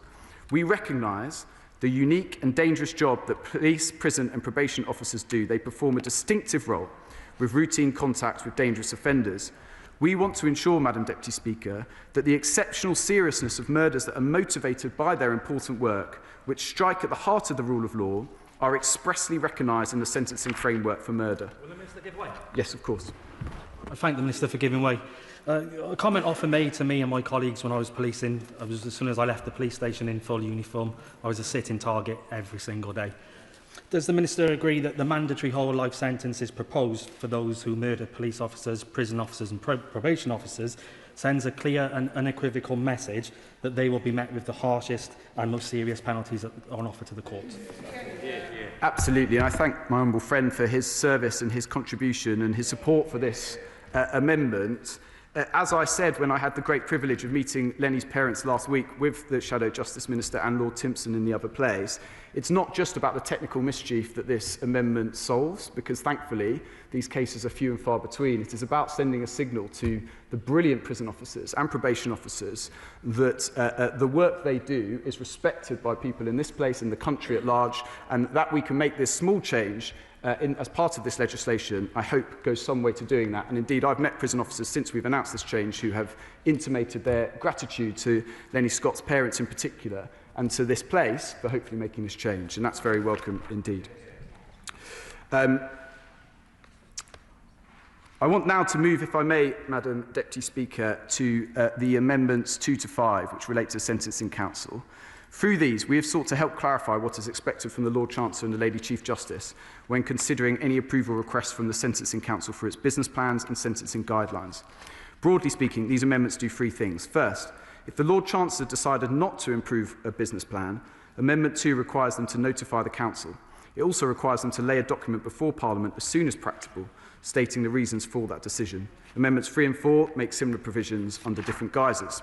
We recognise the unique and dangerous job that police, prison and probation officers do. They perform a distinctive role with routine contact with dangerous offenders. We want to ensure, Madam Deputy Speaker, that the exceptional seriousness of murders that are motivated by their important work, which strike at the heart of the rule of law, are expressly recognised in the sentencing framework for murder. Will the Minister give way? Yes, of course. I thank the Minister for giving way. A comment often made to me and my colleagues when I was policing, as soon as I left the police station in full uniform, I was a sitting target every single day. Does the Minister agree that the mandatory whole life sentence is proposed for those who murder police officers, prison officers and probation officers sends a clear and unequivocal message that they will be met with the harshest and most serious penalties on offer to the courts? Absolutely, and I thank my honourable friend for his service and his contribution and his support for this amendment. As I said when I had the great privilege of meeting Lenny's parents last week with the Shadow Justice Minister and Lord Timpson in the other place, it's not just about the technical mischief that this amendment solves, because thankfully these cases are few and far between. It is about sending a signal to the brilliant prison officers and probation officers that the work they do is respected by people in this place, in the country at large, and that we can make this small change as part of this legislation, I hope, goes some way to doing that. And indeed, I've met prison officers since we've announced this change who have intimated their gratitude to Lenny Scott's parents in particular and to this place for hopefully making this change. And that's very welcome indeed. I want now to move, if I may, Madam Deputy Speaker, to the amendments 2 to 5, which relate to Sentencing Council. Through these, we have sought to help clarify what is expected from the Lord Chancellor and the Lady Chief Justice when considering any approval requests from the Sentencing Council for its business plans and sentencing guidelines. Broadly speaking, these amendments do three things. First, if the Lord Chancellor decided not to approve a business plan, Amendment 2 requires them to notify the Council. It also requires them to lay a document before Parliament as soon as practicable, stating the reasons for that decision. Amendments 3 and 4 make similar provisions under different guises.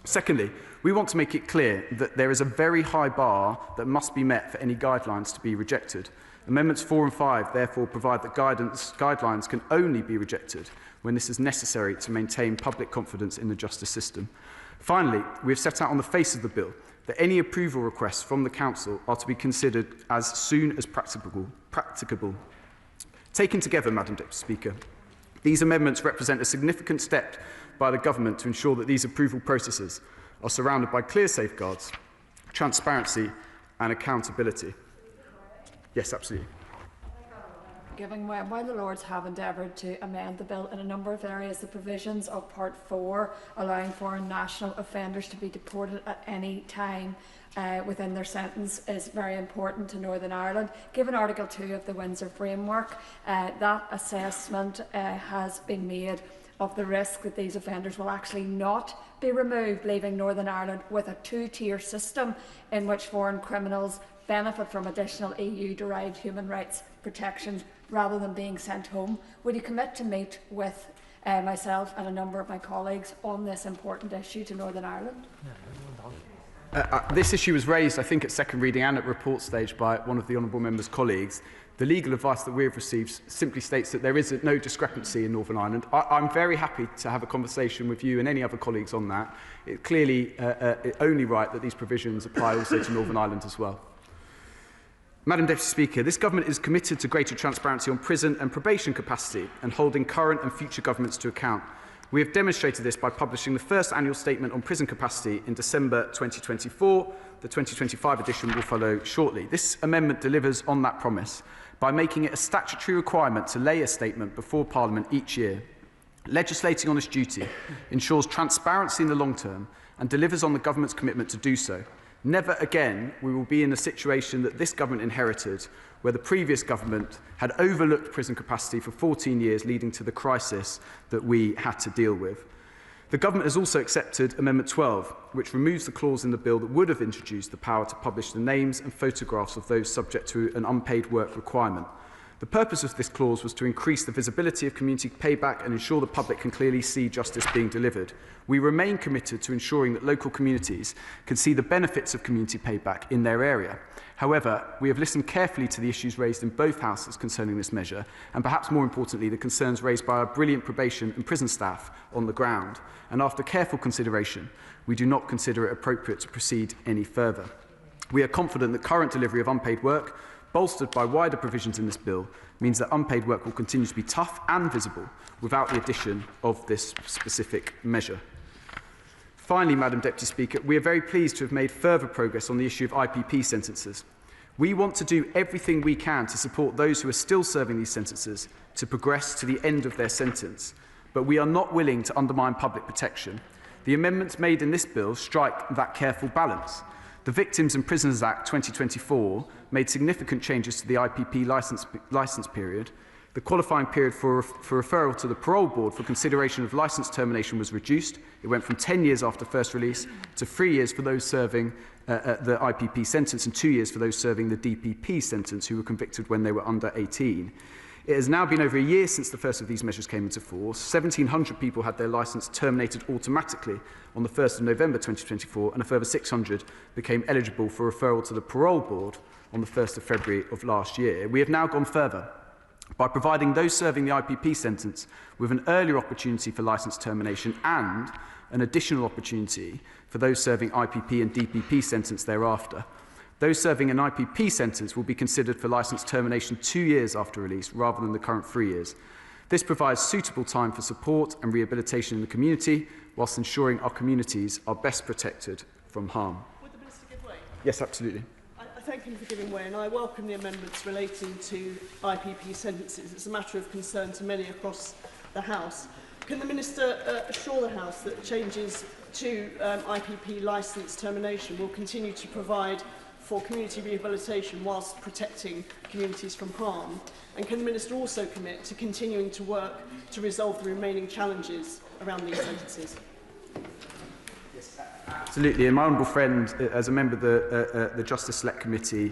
Secondly, we want to make it clear that there is a very high bar that must be met for any guidelines to be rejected. Amendments 4 and 5 therefore provide that guidelines can only be rejected when this is necessary to maintain public confidence in the justice system. Finally, we have set out on the face of the bill that any approval requests from the Council are to be considered as soon as practicable. Taken together, Madam Deputy Speaker, these amendments represent a significant step by the Government to ensure that these approval processes are surrounded by clear safeguards, transparency and accountability. Yes, absolutely. While the Lords have endeavoured to amend the bill in a number of areas, the provisions of Part 4 allowing foreign national offenders to be deported at any time within their sentence is very important to Northern Ireland. Given Article 2 of the Windsor Framework, that assessment has been made of the risk that these offenders will actually not be removed, leaving Northern Ireland with a two-tier system in which foreign criminals benefit from additional EU-derived human rights protections rather than being sent home. Would you commit to meet with myself and a number of my colleagues on this important issue to Northern Ireland? This issue was raised, I think, at second reading and at report stage by one of the honourable member's colleagues. The legal advice that we have received simply states that there is no discrepancy in Northern Ireland. I'm very happy to have a conversation with you and any other colleagues on that. It's clearly only right that these provisions apply also to Northern Ireland as well. Madam Deputy Speaker, this Government is committed to greater transparency on prison and probation capacity and holding current and future governments to account. We have demonstrated this by publishing the first annual statement on prison capacity in December 2024. The 2025 edition will follow shortly. This amendment delivers on that promise by making it a statutory requirement to lay a statement before Parliament each year. Legislating on this duty ensures transparency in the long term and delivers on the Government's commitment to do so. Never again we will be in a situation that this Government inherited, where the previous Government had overlooked prison capacity for 14 years, leading to the crisis that we had to deal with. The Government has also accepted Amendment 12, which removes the clause in the bill that would have introduced the power to publish the names and photographs of those subject to an unpaid work requirement. The purpose of this clause was to increase the visibility of community payback and ensure the public can clearly see justice being delivered. We remain committed to ensuring that local communities can see the benefits of community payback in their area. However, we have listened carefully to the issues raised in both houses concerning this measure, and perhaps more importantly, the concerns raised by our brilliant probation and prison staff on the ground. And after careful consideration, we do not consider it appropriate to proceed any further. We are confident that current delivery of unpaid work, bolstered by wider provisions in this bill, means that unpaid work will continue to be tough and visible without the addition of this specific measure. Finally, Madam Deputy Speaker, we are very pleased to have made further progress on the issue of IPP sentences. We want to do everything we can to support those who are still serving these sentences to progress to the end of their sentence, but we are not willing to undermine public protection. The amendments made in this bill strike that careful balance. The Victims and Prisoners Act 2024 made significant changes to the IPP licence period. The qualifying period for referral to the parole board for consideration of licence termination was reduced. It went from 10 years after first release to 3 years for those serving the IPP sentence and 2 years for those serving the DPP sentence who were convicted when they were under 18. It has now been over a year since the first of these measures came into force. 1,700 people had their licence terminated automatically on the 1st of November 2024, and a further 600 became eligible for referral to the parole board on the 1st of February of last year. We have now gone further by providing those serving the IPP sentence with an earlier opportunity for licence termination and an additional opportunity for those serving IPP and DPP sentence thereafter. Those serving an IPP sentence will be considered for licence termination 2 years after release rather than the current 3 years. This provides suitable time for support and rehabilitation in the community, whilst ensuring our communities are best protected from harm. Would the Minister give way? Yes, absolutely. I thank him for giving way, and I welcome the amendments relating to IPP sentences. It's a matter of concern to many across the House. Can the Minister assure the House that changes to IPP licence termination will continue to provide for community rehabilitation whilst protecting communities from harm? And can the Minister also commit to continuing to work to resolve the remaining challenges around these sentences? Absolutely. And my honourable friend, as a member of the Justice Select Committee,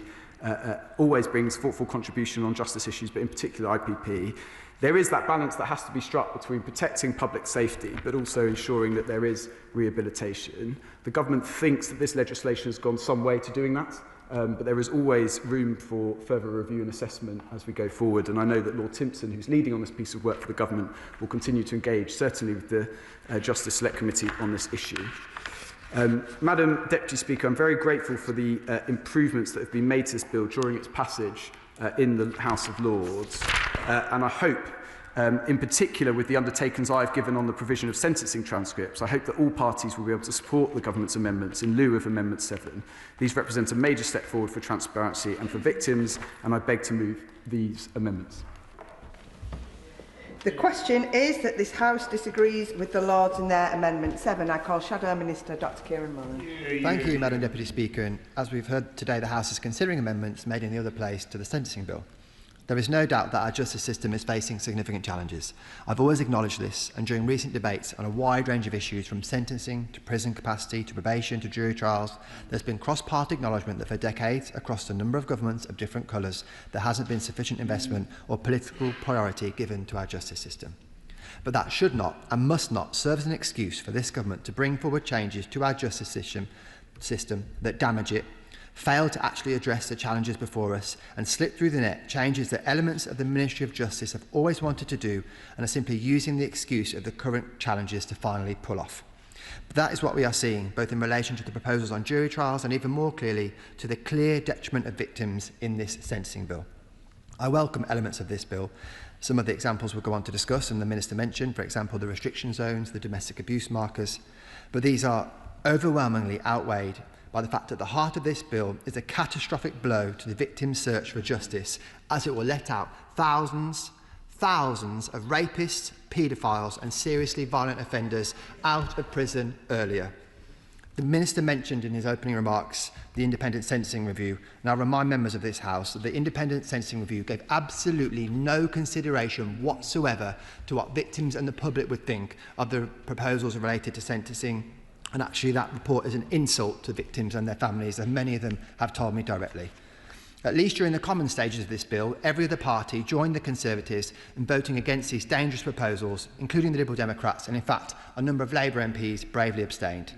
always brings thoughtful contribution on justice issues, but in particular IPP. There is that balance that has to be struck between protecting public safety, but also ensuring that there is rehabilitation. The government thinks that this legislation has gone some way to doing that, but there is always room for further review and assessment as we go forward. And I know that Lord Timpson, who's leading on this piece of work for the government, will continue to engage, certainly with the Justice Select Committee on this issue. Madam Deputy Speaker, I'm very grateful for the improvements that have been made to this bill during its passage in the House of Lords, and I hope, in particular with the undertakings I've given on the provision of sentencing transcripts, I hope that all parties will be able to support the government's amendments in lieu of Amendment 7. These represent a major step forward for transparency and for victims, and I beg to move these amendments. The question is that this House disagrees with the Lords in their Amendment 7. I call Shadow Minister Dr Kieran Mullen. Thank you, Madam Deputy Speaker. And as we've heard today, the House is considering amendments made in the other place to the sentencing bill. There is no doubt that our justice system is facing significant challenges. I've always acknowledged this, and during recent debates on a wide range of issues from sentencing to prison capacity to probation to jury trials, there's been cross-party acknowledgement that for decades, across a number of governments of different colours, there hasn't been sufficient investment or political priority given to our justice system. But that should not and must not serve as an excuse for this government to bring forward changes to our justice system that damage it, fail to actually address the challenges before us, and slip through the net changes that elements of the Ministry of Justice have always wanted to do and are simply using the excuse of the current challenges to finally pull off. But that is what we are seeing, both in relation to the proposals on jury trials and even more clearly to the clear detriment of victims in this sentencing bill. I welcome elements of this bill. Some of the examples we'll go on to discuss and the Minister mentioned, for example, the restriction zones, the domestic abuse markers, but these are overwhelmingly outweighed by the fact that the heart of this bill is a catastrophic blow to the victim's search for justice, as it will let out thousands of rapists, paedophiles and seriously violent offenders out of prison earlier. The Minister mentioned in his opening remarks the Independent Sentencing Review, and I'll remind members of this House that the Independent Sentencing Review gave absolutely no consideration whatsoever to what victims and the public would think of the proposals related to sentencing. And actually that report is an insult to victims and their families, and many of them have told me directly. At least during the common stages of this bill, every other party joined the Conservatives in voting against these dangerous proposals, including the Liberal Democrats, and in fact a number of Labour MPs bravely abstained.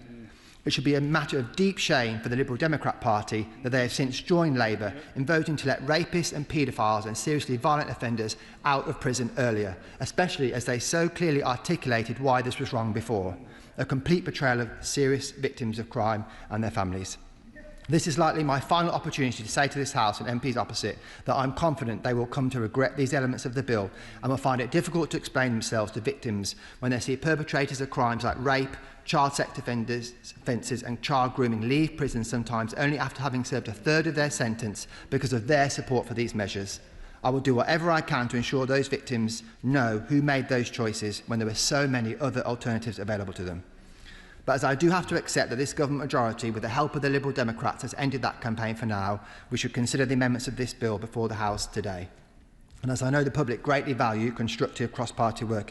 It should be a matter of deep shame for the Liberal Democrat Party that they have since joined Labour in voting to let rapists and paedophiles and seriously violent offenders out of prison earlier, especially as they so clearly articulated why this was wrong before. A complete betrayal of serious victims of crime and their families. This is likely my final opportunity to say to this House and MPs opposite that I'm confident they will come to regret these elements of the bill and will find it difficult to explain themselves to victims when they see perpetrators of crimes like rape, child sex offences and child grooming leave prison sometimes only after having served a third of their sentence because of their support for these measures. I will do whatever I can to ensure those victims know who made those choices when there were so many other alternatives available to them. But as I do have to accept that this government majority, with the help of the Liberal Democrats, has ended that campaign for now, we should consider the amendments of this bill before the House today. And as I know the public greatly value constructive cross-party work